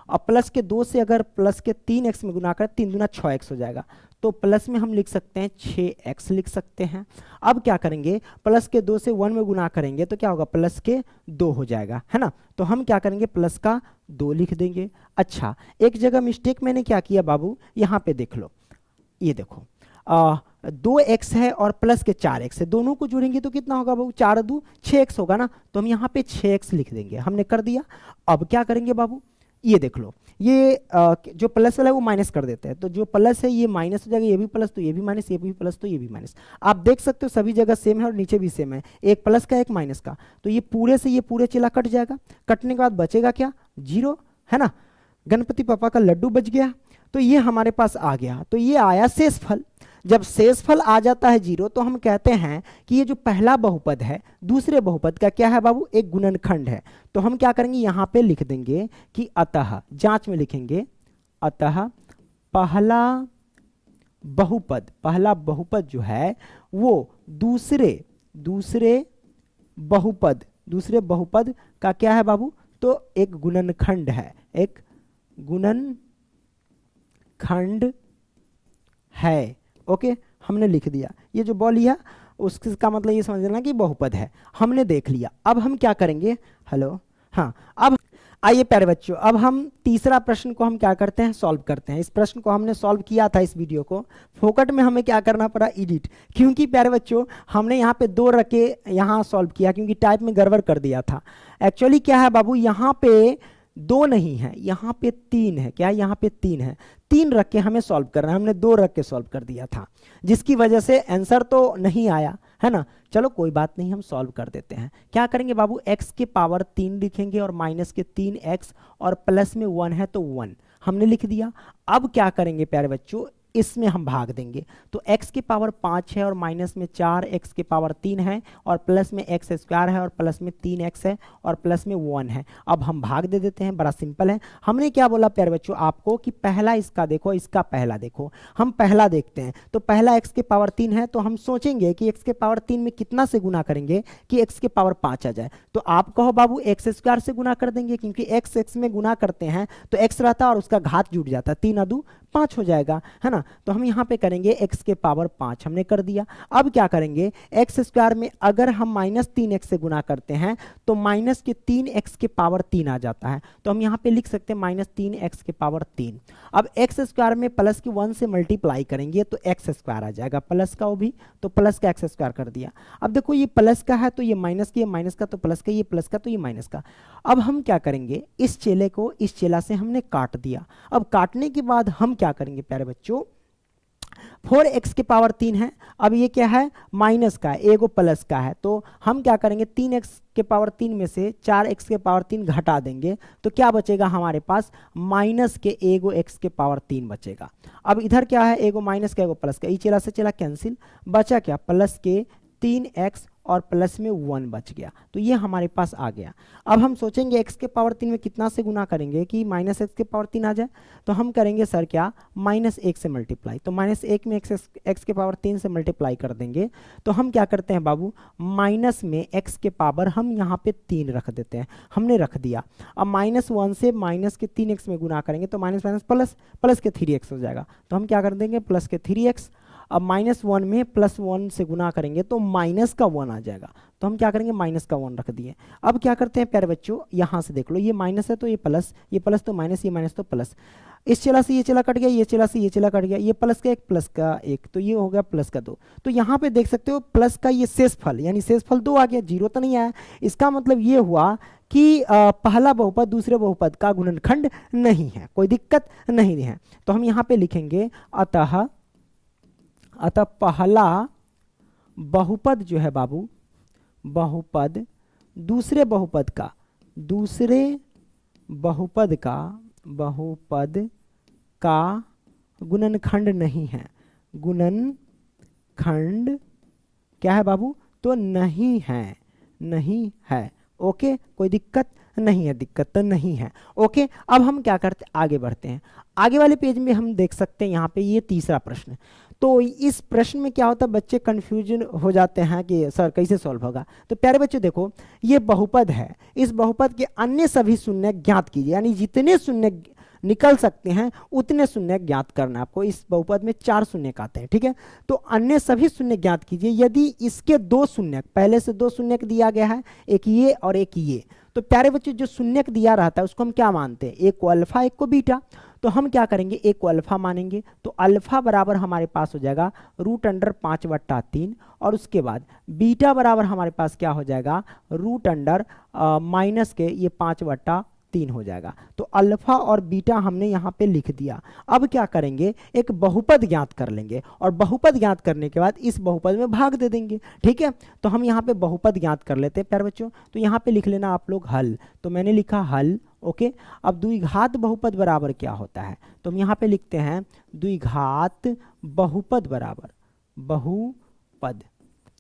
Speaker 1: और प्लस के 2 से अगर प्लस के 3x में गुना करें, 3 दूना 6x हो जाएगा। तो प्लस में हम लिख सकते हैं 6x लिख सकते हैं। अब क्या करेंगे, प्लस के 2 से 1 में गुना करेंगे तो क्या होगा, प्लस के 2 हो जाएगा, है ना। तो हम क्या करेंगे, प्लस का 2 लिख देंगे। अच्छा, एक जगह मिस्टेक मैंने क्या किया बाबू, यहाँ पे देख लो, ये देखो 2x है और प्लस के 4x है, दोनों को जोड़ेंगे तो कितना होगा बाबू, 4 2 6x होगा ना। तो हम यहाँ पे 6x लिख देंगे, हमने कर दिया। अब क्या करेंगे बाबू, ये देख लो, ये जो प्लस वाला है वो माइनस कर देते हैं, तो जो प्लस है ये माइनस हो जाएगा, ये भी प्लस तो ये भी माइनस, ये भी प्लस तो ये भी माइनस। आप देख सकते हो सभी जगह सेम है और नीचे भी सेम है, एक प्लस का एक माइनस का। तो ये पूरे से ये पूरे चला कट जाएगा, कटने के बाद बचेगा क्या, 0, है ना। गणपति पापा का लड्डू बच गया, तो ये हमारे पास आ गया। तो ये आया शेषफल। जब शेषफल आ जाता है 0, तो हम कहते हैं कि ये जो पहला बहुपद है दूसरे बहुपद का क्या है बाबू, एक गुणनखंड है। तो हम क्या करेंगे, यहाँ पे लिख देंगे कि अतः, जांच में लिखेंगे अतः पहला बहुपद जो है वो दूसरे बहुपद का क्या है बाबू, तो एक गुणनखंड है, एक गुणनखंड है। ओके, हमने लिख दिया। ये जो बॉल लिया उसका मतलब ये समझ लेना कि बहुपद है, हमने देख लिया। अब हम क्या करेंगे, हेलो, हाँ, अब आइए प्यारे बच्चों, अब हम तीसरा प्रश्न को हम क्या करते हैं, सॉल्व करते हैं। इस प्रश्न को हमने सॉल्व किया था, इस वीडियो को फोकट में हमें क्या करना पड़ा, एडिट, क्योंकि प्यारे बच्चों हमने यहाँ पे 2 रख के यहाँ सॉल्व किया, क्योंकि टाइप में गड़बड़ कर दिया था। एक्चुअली क्या है बाबू, यहाँ पे 2 नहीं है, यहाँ पे 3 है। क्या, यहाँ पे 3 है, 3 रख के हमें सॉल्व करना है, हमने 2 रख के सॉल्व कर दिया था, जिसकी वजह से आंसर तो नहीं आया, है ना। चलो कोई बात नहीं, हम सॉल्व कर देते हैं। क्या करेंगे बाबू, x के पावर 3 लिखेंगे और माइनस के 3x, और प्लस में 1 है तो 1 हमने लिख दिया। अब क्या करेंगे प्यारे बच्चों, इसमें हम भाग देंगे। तो x के पावर 5 है और माइनस में 4, x के पावर 3 है और प्लस में x² है और प्लस में 3x है और प्लस में 1 है। अब हम भाग दे देते हैं, बड़ा सिंपल है। हमने क्या बोला प्यारे बच्चों आपको कि पहला इसका देखो, इसका पहला देखो। हम पहला देखते हैं, तो पहला x के पावर 3 है, तो हम सोचेंगे कि x के पावर 3 में कितना से गुना करेंगे कि x के पावर 5 आ जाए। तो आप कहो बाबू x² से गुना कर देंगे, क्योंकि x में गुना करते हैं तो x रहता है और उसका घात जुड़ जाता है, 3 2 5 हो जाएगा, है ना। तो हम यहाँ पे करेंगे x के पावर 5, हमने कर दिया। अब क्या करेंगे, x² में अगर हम माइनस 3x से गुना करते हैं तो माइनस के 3x के पावर 3 आ जाता है, तो हम यहाँ पे लिख सकते हैं माइनस 3x के पावर 3। अब x² में प्लस के 1 से मल्टीप्लाई करेंगे तो x² आ जाएगा, प्लस का वो भी, तो प्लस का x² कर दिया। अब देखो ये प्लस का है तो ये माइनस का, ये माइनस का तो प्लस का, ये प्लस का तो ये माइनस का। अब हम क्या करेंगे, इस चेले को इस चेला से हमने काट दिया। अब काटने के बाद हम क्या करेंगे प्यारे बच्चों, 4x के पावर 3 है, अब ये क्या है, माइनस का है, एगो प्लस का है, तो हम क्या करेंगे 3x के पावर 3 में से 4x के पावर 3 घटा देंगे, तो क्या बचेगा हमारे पास, माइनस के एगो x के पावर 3 बचेगा। अब इधर क्या है, एगो माइनस का एगो प्लस का, ये चला से चला कैंसिल, बचा क्या, प्लस के 3x और प्लस में 1 बच गया, तो ये हमारे पास आ गया। अब हम सोचेंगे x के पावर 3 में कितना से गुना करेंगे कि माइनस x के पावर 3 आ जाए, तो हम करेंगे सर क्या, माइनस 1 से मल्टीप्लाई, तो माइनस 1 में x के पावर 3 से मल्टीप्लाई कर देंगे। तो हम क्या करते हैं बाबू, माइनस में x के पावर हम यहाँ पे 3 रख देते हैं, हमने रख दिया। अब माइनस 1 से माइनस के 3x में गुना करेंगे तो माइनस माइनस प्लस, प्लस के 3x हो जाएगा, तो हम क्या कर देंगे, प्लस के 3x। अब माइनस 1 में प्लस 1 से गुना करेंगे तो माइनस का 1 आ जाएगा, तो हम क्या करेंगे, माइनस का 1 रख दिए। अब क्या करते हैं प्यारे बच्चों, यहाँ से देख लो, ये माइनस है तो ये प्लस तो माइनस, ये माइनस तो प्लस, इस चला से ये चला कट गया, ये चला से ये चला कट गया, ये प्लस का 1 प्लस का 1, तो ये हो गया प्लस का 2। तो यहाँ पे देख सकते हो प्लस का ये शेषफल, यानी शेषफल 2 आ गया, 0 तो नहीं आया। इसका मतलब ये हुआ कि पहला बहुपद दूसरे बहुपद का गुणनखंड नहीं है, कोई दिक्कत नहीं है। तो हम यहाँ पे लिखेंगे अतः पहला बहुपद जो है बाबू, बहुपद दूसरे बहुपद का बहुपद का गुणनखंड नहीं है। गुणनखंड क्या है बाबू? तो नहीं है। ओके, कोई दिक्कत नहीं है, दिक्कत तो नहीं है। ओके, अब हम क्या करते, आगे बढ़ते हैं। आगे वाले पेज में हम देख सकते हैं यहाँ पे ये तीसरा प्रश्न। तो इस प्रश्न में क्या होता है, बच्चे कंफ्यूजन हो जाते हैं कि सर कैसे सॉल्व होगा। तो प्यारे बच्चों देखो, ये बहुपद है, इस बहुपद के अन्य सभी शून्य ज्ञात कीजिए, यानी जितने शून्य निकल सकते हैं उतने शून्य ज्ञात करना है आपको। इस बहुपद में 4 शून्य आते हैं, ठीक है। तो अन्य सभी शून्य ज्ञात कीजिए। यदि इसके 2 शून्य, पहले से 2 शून्य दिया गया है, एक ये और एक ये, तो प्यारे बच्चों जो शून्य दिया रहता है उसको हम क्या मानते हैं, एक को अल्फा एक को बीटा। तो हम क्या करेंगे, एक को अल्फा मानेंगे, तो अल्फा बराबर हमारे पास हो जाएगा √5/3, और उसके बाद बीटा बराबर हमारे पास क्या हो जाएगा, √ माइनस के ये 5/3 हो जाएगा। तो अल्फा और बीटा हमने यहाँ पे लिख दिया। अब क्या करेंगे, एक बहुपद ज्ञात कर लेंगे, और बहुपद ज्ञात करने के बाद इस बहुपद में भाग दे देंगे, ठीक है। तो हम यहाँ पे बहुपद ज्ञात कर लेते हैं प्यारे बच्चों। तो यहाँ पे लिख लेना आप लोग हल, तो मैंने लिखा हल। ओके, अब द्विघात बहुपद बराबर क्या होता है, तो हम यहाँ पे लिखते हैं द्विघात बहुपद बराबर बहुपद।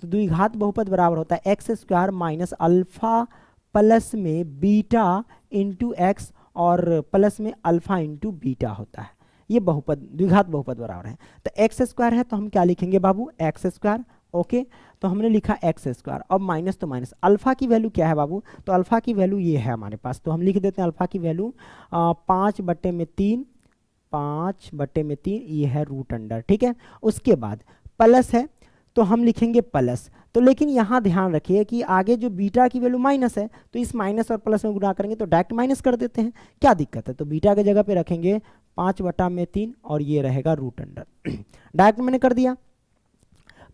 Speaker 1: तो द्विघात बहुपद बराबर होता है x² माइनस अल्फा प्लस में बीटा इंटू एक्स और प्लस में अल्फा इंटू बीटा होता है। ये बहुपद, द्विघात बहुपद बराबर है। तो x² है तो हम क्या लिखेंगे बाबू, x²। ओके, तो हमने लिखा x²। अब माइनस तो माइनस, अल्फा की वैल्यू क्या है बाबू, तो अल्फा की वैल्यू ये है हमारे पास, तो हम लिख देते हैं अल्फा की वैल्यू 5/3, 5/3 ये है √, ठीक है। उसके बाद प्लस है तो हम लिखेंगे प्लस। तो लेकिन यहाँ ध्यान रखिए कि आगे जो बीटा की वैल्यू माइनस है, तो इस माइनस और प्लस में गुणा करेंगे तो डायरेक्ट माइनस कर देते हैं, क्या दिक्कत है। तो बीटा की जगह पे रखेंगे 5/3 और ये रहेगा √, डायरेक्ट मैंने कर दिया।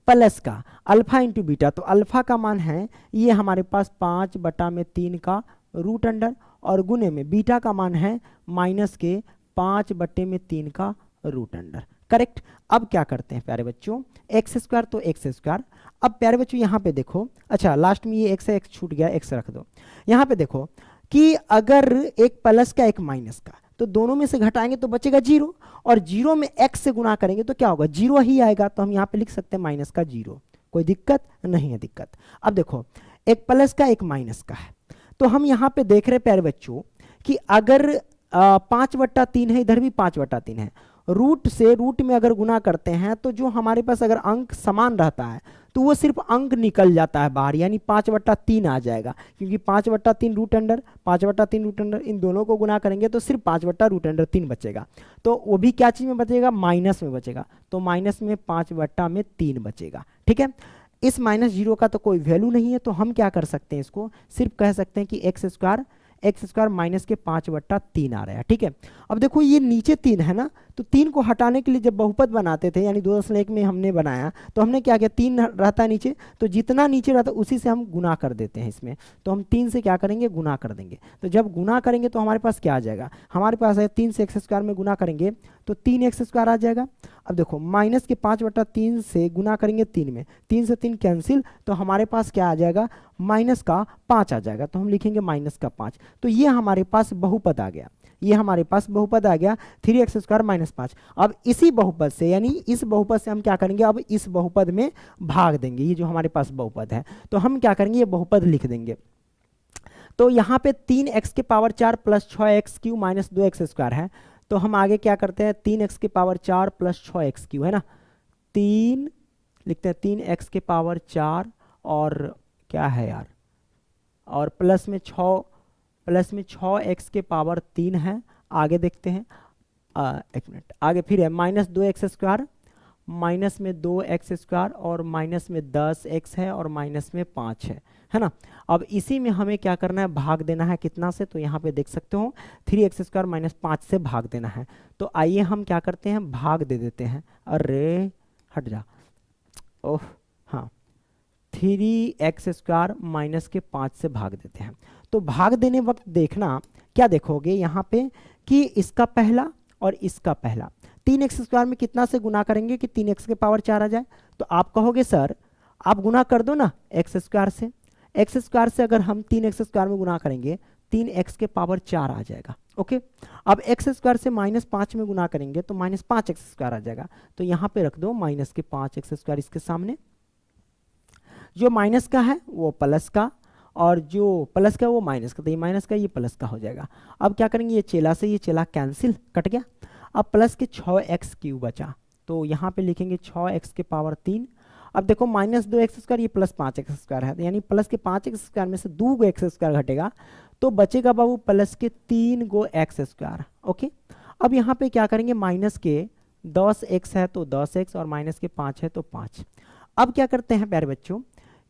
Speaker 1: प्लस का अल्फा इंटू बीटा, तो अल्फा का मान है ये हमारे पास 5/3 का √, और गुने में बीटा का मान है माइनस के 5/3 का √। करेक्ट। अब क्या करते हैं प्यारे बच्चों, x², तो x²। अब प्यारे बच्चों यहाँ पे देखो, अच्छा लास्ट में ये x है, x छूट गया, x रख दो। यहाँ पे देखो कि अगर एक प्लस का एक माइनस का, तो दोनों में से घटाएंगे तो बचेगा 0, और 0 में x से गुणा करेंगे तो क्या होगा, 0 ही आएगा। तो हम यहाँ पे लिख सकते हैं माइनस का 0, कोई दिक्कत नहीं है, दिक्कत। अब देखो एक प्लस का एक माइनस का है, तो हम यहाँ पे देख रहे प्यारे बच्चों कि अगर 5/3 है, इधर भी 5/3 है, रूट से रूट में अगर गुना करते हैं तो जो हमारे पास अगर अंक समान रहता है तो वो सिर्फ अंक निकल जाता है बाहर, यानी 5/3 आ जाएगा, क्योंकि 5/3 √, 5/3 √, इन दोनों को गुना करेंगे तो सिर्फ 5/√3 बचेगा। तो वो भी क्या चीज़ में बचेगा, माइनस में बचेगा, तो माइनस में 5/3 बचेगा, ठीक है। इस -0 का तो कोई वैल्यू नहीं है, तो हम क्या कर सकते हैं, इसको सिर्फ कह सकते हैं कि x² माइनस के 5/3 आ रहा है, ठीक है। अब देखो ये नीचे 3 है ना, तो 3 को हटाने के लिए जब बहुपद बनाते थे, यानी 2.1 में हमने बनाया, तो हमने क्या किया, 3 रहता है नीचे, तो जितना नीचे रहता है उसी से हम गुना कर देते हैं इसमें। तो हम 3 से क्या करेंगे, गुना कर देंगे। तो जब गुना करेंगे तो हमारे पास क्या आ जाएगा, हमारे पास है 3 से x² में गुना करेंगे तो 3x² आ जाएगा। अब देखो माइनस के 5/3 से गुना करेंगे 3 में, 3 से 3 कैंसिल, तो हमारे पास क्या आ जाएगा, -5 आ जाएगा। तो हम लिखेंगे -5। तो ये हमारे पास बहुपद आ गया, ये हमारे पास बहुपद आ गया 3x² -5। अब इसी बहुपद से, यानी इस बहुपद से हम क्या करेंगे, अब इस बहुपद में भाग देंगे, ये जो हमारे पास बहुपद है, तो हम क्या करेंगे, ये बहुपद लिख देंगे। तो यहाँ पे 3x⁴ plus 6x³ minus 2x² है, तो हम आगे क्या करते हैं, 3x⁴ प्लस 6x³ है ना, 3 लिखते हैं 3x⁴ और क्या है यार, और प्लस में 6x⁴ है। आगे देखते हैं, एक मिनट, आगे फिर है -2x² माइनस में 2x² और माइनस में 10x है और माइनस में 5 है ना। अब इसी में हमें क्या करना है, भाग देना है कितना से, तो यहाँ पे देख सकते हो 3x² -5 से भाग देना है। तो आइए हम क्या करते हैं, भाग दे देते हैं, अरे हट जा, ओह हाँ, 3x² -5 से भाग देते हैं। तो भाग देने वक्त देखना क्या देखोगे यहाँ पे कि इसका पहला और इसका पहला, 3x² में कितना से गुना करेंगे कि 3x⁴ आ जाए। तो आप कहोगे सर आप गुना कर दो ना x² से, एक्स स्क्वायर से अगर हम 3x स्क्वायर में गुना करेंगे 3x के पावर 4 आ जाएगा। ओके, अब एक्स स्क्वायर से -5 में गुना करेंगे तो -5x स्क्वायर आ जाएगा। तो यहाँ पे रख दो -5x स्क्वायर इसके सामने, जो माइनस का है वो प्लस का और जो प्लस का वो माइनस का, तो ये माइनस का ये प्लस का हो जाएगा। अब क्या करेंगे, ये चेला से ये चेला कैंसिल, कट गया। अब प्लस के 6x³ बचा, तो यहाँ पे लिखेंगे 6x के पावर 3। अब देखो -2x स्क्वायर ये +5x स्क्वायर है, यानी प्लस के 5x स्क्वायर में से 2 गो x स्क्वायर घटेगा तो बचेगा बाबू प्लस के 3 गो x स्क्वायर। ओके, अब यहाँ पे क्या करेंगे, माइनस के 10x है तो 10x और माइनस के 5 है तो 5। अब क्या करते हैं प्यारे बच्चों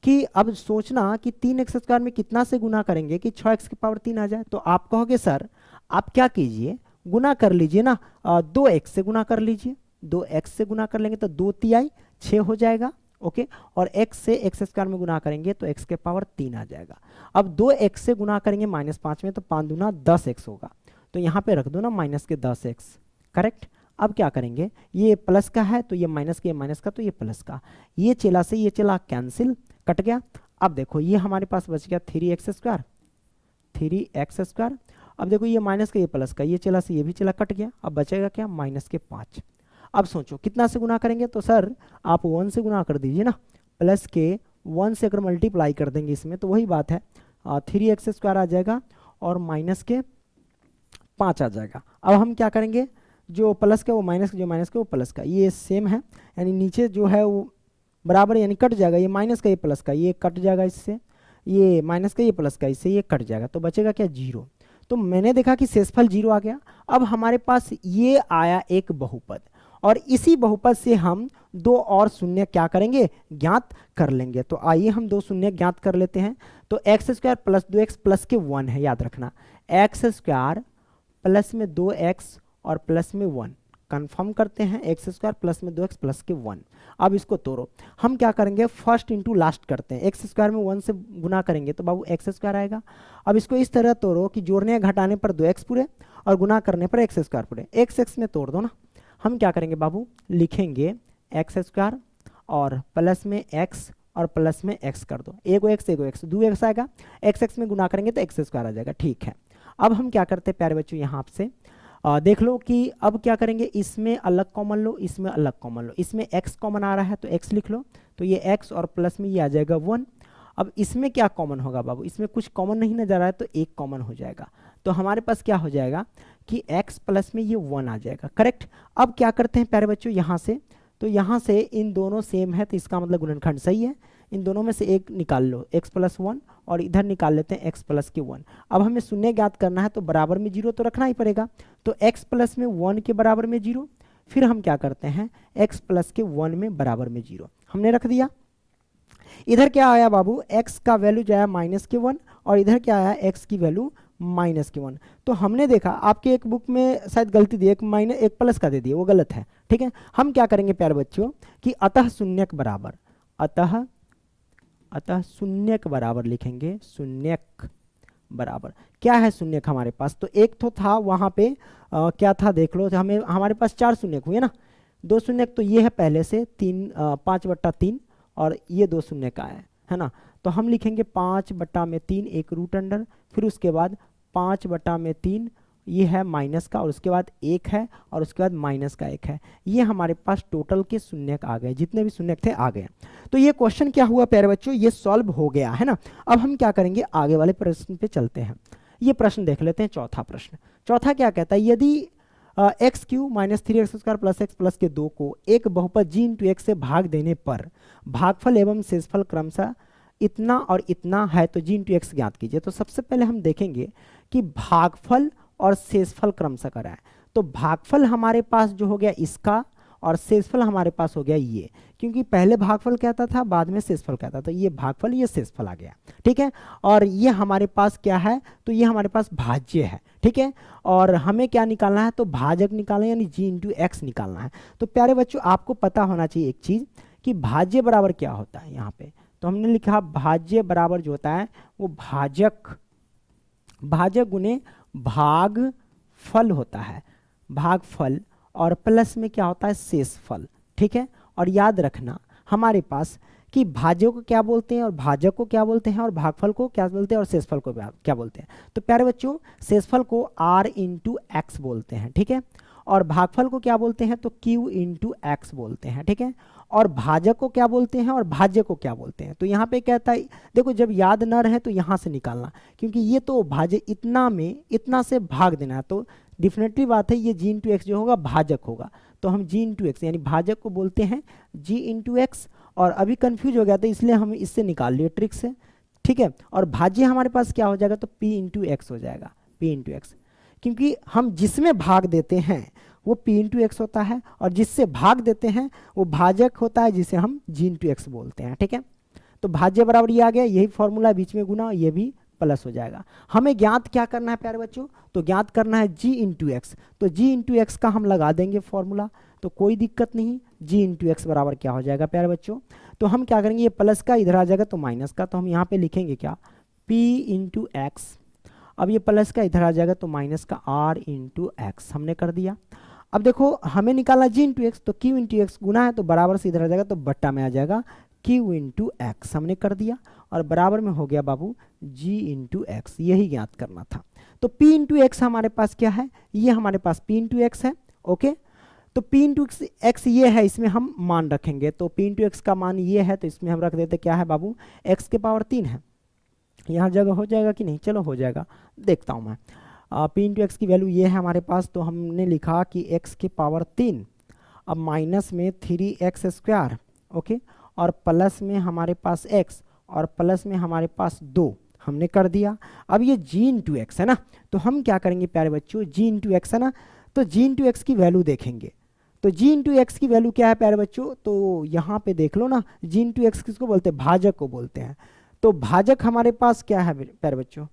Speaker 1: कि अब सोचना कि 3x स्क्वायर में कितना से गुना करेंगे कि 6x की पावर 3 आ जाए। तो आप कहोगे सर आप क्या कीजिए, गुना कर लीजिए ना, 2x से गुना कर लीजिए, 2x से गुना कर लेंगे तो 2 तिहाई 6 हो जाएगा। ओके, और x से x स्क्वायर में गुना करेंगे तो x के पावर 3 आ जाएगा। अब 2x से गुना करेंगे -5 में तो 5 दूना 10x होगा, तो यहाँ पे रख दो ना माइनस के 10x, करेक्ट। अब क्या करेंगे, ये प्लस का है तो ये माइनस के माइनस का तो ये प्लस का, ये चला से ये चला कैंसिल, कट गया। अब देखो ये हमारे पास बच गया 3x स्क्वायर, 3x स्क्वायर। अब देखो ये माइनस का ये प्लस का, ये चला से ये भी चला कट गया, अब बचेगा क्या, -5। अब सोचो कितना से गुना करेंगे, तो सर आप 1 से गुना कर दीजिए ना, प्लस के 1 से अगर मल्टीप्लाई कर देंगे इसमें तो वही बात है 3x स्क्वायर आ जाएगा और माइनस के 5 आ जाएगा। अब हम क्या करेंगे, जो प्लस का वो माइनस का, जो माइनस का वो प्लस का, ये सेम है यानी नीचे जो है वो बराबर यानी कट जाएगा, ये माइनस का ये प्लस का ये कट जाएगा इससे, ये माइनस का ये प्लस का इससे ये कट जाएगा, तो बचेगा क्या 0। तो मैंने देखा कि शेषफल 0 आ गया। अब हमारे पास ये आया एक बहुपद और इसी बहुपद से हम 2 और शून्य क्या करेंगे, ज्ञात कर लेंगे। तो आइए हम 2 शून्य ज्ञात कर लेते हैं। तो x square plus 2x plus के 1 है, याद रखना, x स्क्वायर प्लस में 2x और प्लस में 1, कंफर्म करते हैं, x स्क्वायर प्लस में 2x प्लस के 1। अब इसको तोड़ो, हम क्या करेंगे फर्स्ट इंटू लास्ट करते हैं, x स्क्वायर में 1 से गुना करेंगे तो बाबू x स्क्वायर आएगा। अब इसको इस तरह तोड़ो कि जोड़ने या घटाने पर 2x पूरे और गुना करने पर x स्क्वायर पूरे, x में तोड़ दो ना। हम क्या करेंगे बाबू, लिखेंगे x स्क्वायर और प्लस में x और प्लस में x कर दो, एगो x 2x आएगा, x में गुना करेंगे तो x स्क्वायर आ जाएगा। ठीक है, अब हम क्या करते हैं प्यारे बच्चों, यहाँ से देख लो कि अब क्या करेंगे, इसमें अलग कॉमन लो, इसमें अलग कॉमन लो, इसमें x कॉमन आ रहा है तो x लिख लो, तो ये x और प्लस में ये आ जाएगा 1। अब इसमें क्या कॉमन होगा बाबू, इसमें कुछ कॉमन नहीं नजर आ रहा है तो 1 कॉमन हो जाएगा, तो हमारे पास क्या हो जाएगा कि x प्लस में ये 1 आ जाएगा, करेक्ट। अब क्या करते हैं प्यारे बच्चों, यहाँ से तो यहाँ से इन दोनों सेम है तो इसका मतलब गुणनखंड सही है, इन दोनों में से एक निकाल लो, x प्लस 1 और इधर निकाल लेते हैं x प्लस के 1। अब हमें शून्य ज्ञात करना है तो बराबर में 0 तो रखना ही पड़ेगा, तो x प्लस में 1 के बराबर में 0, फिर हम क्या करते हैं x प्लस के 1 में बराबर में 0 हमने रख दिया। इधर क्या आया बाबू, x का वैल्यू जो आया -1 और इधर क्या आया x की वैल्यू -1। तो हमने देखा आपके एक बुक में शायद गलती दी, एक प्लस का दे दिया, वो गलत है। ठीक है, हम क्या करेंगे प्यारे बच्चों कि अतः शून्यक बराबर, अतः शून्यक बराबर लिखेंगे, शून्यक बराबर क्या है शून्यक हमारे पास, तो एक तो था वहाँ पे क्या था देख लो, हमें हमारे पास 4 शून्यक हुए ना, 2 शून्यक तो ये है पहले से 5/3 और ये 2 शून्यक आए है ना, तो हम लिखेंगे 5/3 एक रूट अंडर, फिर उसके बाद 5/3 ये है माइनस का और उसके बाद 1 है और उसके बाद माइनस का 1 है, ये हमारे पास टोटल के शून्यक आ गए, जितने भी शून्यक थे आ गए। तो ये क्वेश्चन क्या हुआ प्यारे बच्चों, ये सॉल्व हो गया है ना। अब हम क्या करेंगे, आगे वाले प्रश्न पे चलते हैं। ये प्रश्न देख लेते हैं, चौथा प्रश्न। चौथा क्या कहता है, यदि x³ -3x square plus x plus के 2 को एक बहुपद g इंटू x से भाग देने पर भागफल एवं शेषफल क्रमशः इतना और इतना है तो g इंटू x ज्ञात कीजिए। तो सबसे पहले हम देखेंगे कि भागफल और शेषफल क्रमशः करा है, तो भागफल हमारे पास जो हो गया इसका और शेषफल हमारे पास हो गया ये, क्योंकि पहले भागफल कहता था बाद में शेषफल कहता था, तो ये भागफल ये शेषफल आ गया। ठीक है, और ये हमारे पास क्या है, तो ये हमारे पास भाज्य है। ठीक है, और हमें क्या निकालना है, तो भाजक निकालना है यानी g इंटू x निकालना है। तो प्यारे बच्चों आपको पता होना चाहिए एक चीज कि भाज्य बराबर क्या होता है, यहाँ पे तो हमने लिखा भाज्य बराबर जो होता है वो भाजक गुने भागफल होता है, भागफल और प्लस में क्या होता है शेषफल। ठीक है, और याद रखना हमारे पास कि भाज्य को क्या बोलते हैं और भाजक को क्या बोलते हैं और भागफल को क्या बोलते हैं और शेषफल को क्या बोलते हैं। तो प्यारे बच्चों शेषफल को r इंटू एक्स बोलते हैं, ठीक है, और भागफल को क्या बोलते हैं तो q इंटू एक्स बोलते हैं, ठीक है, और भाजक को क्या बोलते हैं और भाज्य को क्या बोलते हैं। तो यहाँ पे कहता है देखो जब याद न रहे तो यहाँ से निकालना, क्योंकि ये तो भाज्य इतना में इतना से भाग देना है, तो डिफिनेटली बात है ये जी इंटू एक्स जो होगा भाजक होगा, तो हम जी इंटू एक्स यानी भाजक को बोलते हैं जी इंटू एक्स। और अभी कंफ्यूज हो गया था इसलिए हम इससे निकाल लिए ट्रिक से, ठीक है, और भाज्य हमारे पास क्या हो जाएगा तो p इंटू एक्स हो जाएगा, p इंटू एक्स, क्योंकि हम जिसमें भाग देते हैं वो p इंटू एक्स होता है और जिससे भाग देते हैं वो भाजक होता है जिसे हम g इंटू एक्स बोलते हैं, ठीक है। तो भाज्य बराबर ये आ गया, यही फॉर्मूला बीच में गुना, ये भी प्लस हो जाएगा। हमें ज्ञात क्या करना है प्यारे बच्चों, तो ज्ञात करना है g इंटू एक्स, तो g इंटू एक्स का हम लगा देंगे फॉर्मूला, तो कोई दिक्कत नहीं, g इंटू एक्स बराबर क्या हो जाएगा प्यारे बच्चों, तो हम क्या करेंगे ये प्लस का इधर आ जाएगा तो माइनस का, तो हम यहाँ पे लिखेंगे क्या p इंटू एक्स, अब ये प्लस का इधर आ जाएगा तो माइनस का r इंटू एक्स हमने कर दिया। अब देखो हमें निकालना g इंटू एक्स, तो q इंटू एक्स गुना है तो बराबर से इधर आ जाएगा तो बट्टा में आ जाएगा q इंटू एक्स हमने कर दिया, और बराबर में हो गया बाबू g इंटू एक्स, यही ज्ञात करना था। तो p इंटू एक्स हमारे पास क्या है, ये हमारे पास p इंटू एक्स है, ओके, तो p इंटू एक्स ये है, इसमें हम मान रखेंगे, तो p इंटू एक्स का मान ये है तो इसमें हम रख देते क्या है बाबू x के पावर 3 है, यहाँ जगह हो जाएगा कि नहीं, चलो हो जाएगा, देखता हूँ मैं। p इंटू एक्स की वैल्यू ये है हमारे पास, तो हमने लिखा कि x के पावर 3, अब माइनस में 3x स्क्वायर, ओके, और प्लस में हमारे पास x और प्लस में हमारे पास 2 हमने कर दिया। अब ये g इंटू एक्स है ना, तो हम क्या करेंगे प्यारे बच्चों, g इंटू एक्स है ना, तो g इंटू एक्स की वैल्यू देखेंगे, तो g इंटू एक्स की वैल्यू क्या है प्यारे बच्चों, तो यहाँ पे देख लो ना, g इंटू एक्स किसको बोलते हैं, भाजक को बोलते हैं, तो भाजक हमारे पास क्या है प्यारे बच्चों,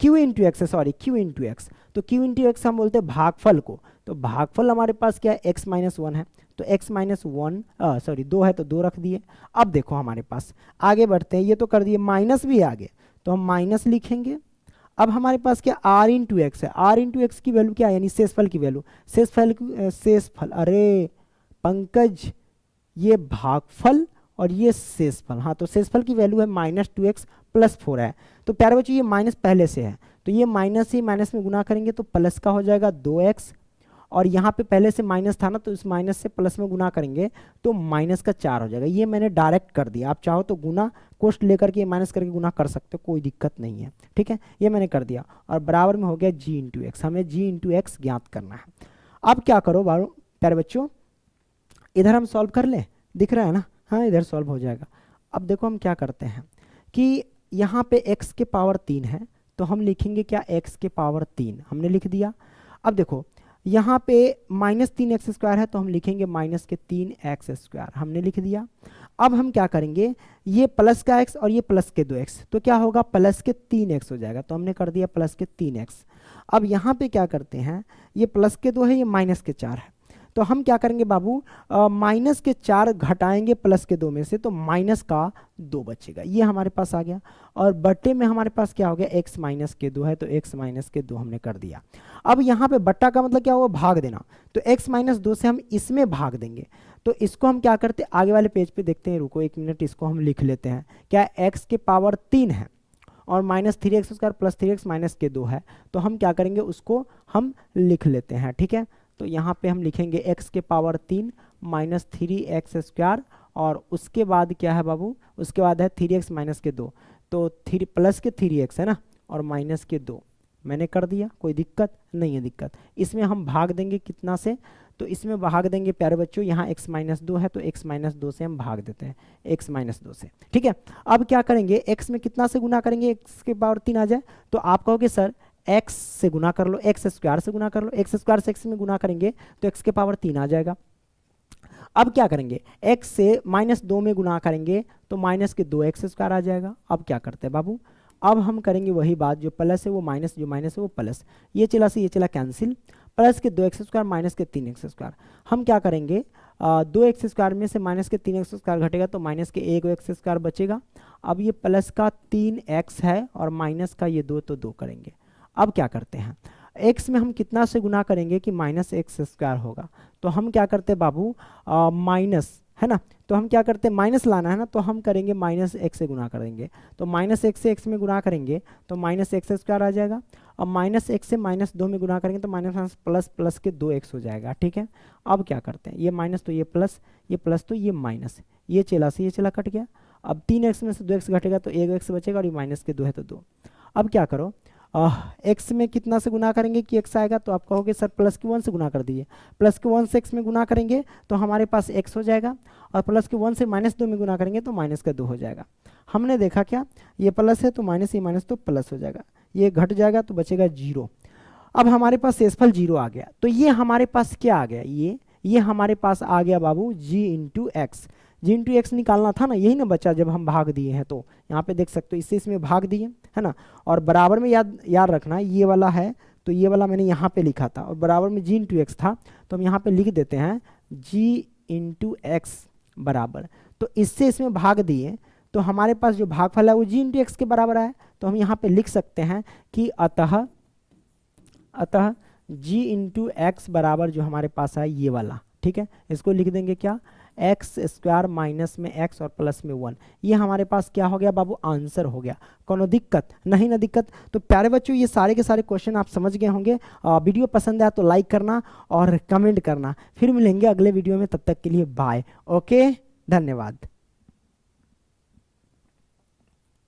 Speaker 1: q इंटू एक्स है, सॉरी q इंटू एक्स, तो q इंटू एक्स हम बोलते हैं भागफल को, तो भागफल हमारे पास क्या है x माइनस 1 है, तो x माइनस 1 सॉरी 2 है तो 2 रख दिए। अब देखो हमारे पास आगे बढ़ते हैं, ये तो कर दिए, माइनस भी आगे तो हम माइनस लिखेंगे। अब हमारे पास क्या r इंटू एक्स है, r इंटू एक्स की वैल्यू क्या है यानी शेषफल की वैल्यू, शेषफल अरे पंकज ये भागफल और ये शेषफल, हाँ तो शेषफल की वैल्यू है -2x प्लस 4 है, तो प्यारे बच्चों ये माइनस पहले से है, तो ये माइनस ही माइनस में गुना करेंगे तो प्लस का हो जाएगा 2x, और यहाँ पे पहले से माइनस था ना तो इस माइनस से प्लस में गुना करेंगे तो माइनस का 4 हो जाएगा, ये मैंने डायरेक्ट कर दिया, आप चाहो तो गुना कोष्ट लेकर के माइनस करके गुना कर सकते हो, कोई दिक्कत नहीं है, ठीक है, ये मैंने कर दिया, और बराबर में हो गया g इंटू एक्स, हमें g इंटू एक्स ज्ञात करना है। अब क्या करो प्यारे बच्चों, इधर हम सॉल्व कर लें, दिख रहा है ना, हाँ इधर सॉल्व हो जाएगा। अब देखो हम क्या करते हैं कि यहाँ पे x के पावर 3 है, तो हम लिखेंगे क्या x के पावर 3 हमने लिख दिया। अब देखो यहाँ पे -3x स्क्वायर है तो हम लिखेंगे -3x स्क्वायर हमने लिख दिया। अब हम क्या करेंगे, ये प्लस का x और ये प्लस के 2x, तो क्या होगा प्लस के 3x हो जाएगा, तो हमने कर दिया प्लस के 3x। अब यहाँ पे क्या करते हैं, ये प्लस के 2 है, ये माइनस के 4 है, तो हम क्या करेंगे बाबू माइनस के 4 घटाएंगे प्लस के 2 में से, तो माइनस का 2 बचेगा, ये हमारे पास आ गया, और बट्टे में हमारे पास क्या हो गया x माइनस के 2 है, तो x माइनस के 2 हमने कर दिया। अब यहाँ पे बट्टा का मतलब क्या हुआ, भाग देना, तो x माइनस 2 से हम इसमें भाग देंगे, तो इसको हम क्या करते हैं आगे वाले पेज पे देखते हैं, रुको 1 मिनट, इसको हम लिख लेते हैं, क्या x के पावर 3 है और -3x square plus 3x minus के 2 है, तो हम क्या करेंगे उसको हम लिख लेते हैं, ठीक है। तो यहाँ पे हम लिखेंगे x के पावर 3 -3x स्क्वायर, और उसके बाद क्या है बाबू, उसके बाद है 3x माइनस के 2, तो प्लस के 3x है ना, और माइनस के 2 मैंने कर दिया, कोई दिक्कत नहीं है। दिक्कत इसमें हम भाग देंगे कितना से, तो इसमें भाग देंगे प्यारे बच्चों, यहाँ x माइनस 2 है तो x माइनस 2 से हम भाग देते हैं, x माइनस 2 से, ठीक है। अब क्या करेंगे, x में कितना से गुना करेंगे, x के पावर 3 आ जाए, तो आप कहोगे सर x से गुना कर लो, x स्क्वायर से गुना कर लो, x स्क्वायर से x में गुना करेंगे तो x के पावर 3 आ जाएगा। अब क्या करेंगे, x से -2 में गुना करेंगे तो माइनस के 2x स्क्वायर आ जाएगा। अब क्या करते हैं बाबू, अब हम करेंगे वही बात, जो प्लस है वो माइनस, जो माइनस है वो प्लस, ये चला से ये चला कैंसिल, प्लस के 2x स्क्वायर माइनस के 3x स्क्वायर, हम क्या करेंगे 2x स्क्वायर में से माइनस के 3x स्क्वायर घटेगा तो माइनस के 1x स्क्वायर बचेगा। अब ये प्लस का 3x है और माइनस का ये 2, तो 2 करेंगे। अब क्या करते हैं, x में हम कितना से गुना करेंगे कि -x स्क्वायर होगा, तो हम क्या करते हैं बाबू माइनस है ना। तो हम क्या करते हैं, माइनस लाना है ना, तो हम करेंगे माइनस एक्स से गुना करेंगे। तो माइनस एक्स से एक्स में गुना करेंगे तो माइनस एक्स स्क्वायर आ जाएगा। अब माइनस एक्स से माइनस 2 में गुना करेंगे तो माइनस माइनस प्लस प्लस के 2x हो जाएगा, ठीक है। अब क्या करते हैं, ये माइनस तो ये प्लस तो ये माइनस, ये चला से ये चला कट गया। अब 3x में से 2x घटेगा तो 1x बचेगा और ये माइनस के 2 है तो 2। अब क्या करो, एक्स में कितना से गुना करेंगे कि एक्स आएगा, तो आप कहोगे सर प्लस के 1 से गुना कर दीजिए। प्लस के 1 से एक्स में गुना करेंगे तो हमारे पास एक्स हो जाएगा, और प्लस के 1 से माइनस 2 में गुना करेंगे तो माइनस का 2 हो जाएगा। हमने देखा क्या, ये प्लस है तो माइनस, ये माइनस तो प्लस हो जाएगा, ये घट जाएगा तो बचेगा 0। अब हमारे पास शेषफल 0 आ गया, तो ये हमारे पास क्या आ गया, ये हमारे पास आ गया बाबू g इंटू एक्स। जी इंटू एक्स निकालना था ना, यही ना बचा जब हम भाग दिए हैं। तो यहाँ पे देख सकते हो, इससे इसमें भाग दिए, है ना। और बराबर में याद रखना, ये वाला है तो ये वाला मैंने यहाँ पे लिखा था, और बराबर में जी इंटू एक्स था तो हम यहाँ पे लिख देते हैं जी इंटू एक्स बराबर, तो इससे इसमें भाग दिए तो हमारे पास जो भागफल है वो जी इंटू एक्स के बराबर है। तो हम यहाँ पे लिख सकते हैं कि अतः जी इंटू एक्स बराबर जो हमारे पास है ये वाला, ठीक है। इसको लिख देंगे क्या, एक्स स्क्वायर माइनस में एक्स और प्लस में 1। ये हमारे पास क्या हो गया बाबू, आंसर हो गया। कोनो दिक्कत नहीं ना दिक्कत। तो प्यारे बच्चों, ये सारे के सारे क्वेश्चन आप समझ गए होंगे। वीडियो पसंद आया तो लाइक करना और कमेंट करना। फिर मिलेंगे अगले वीडियो में, तब तक के लिए बाय। ओके, धन्यवाद।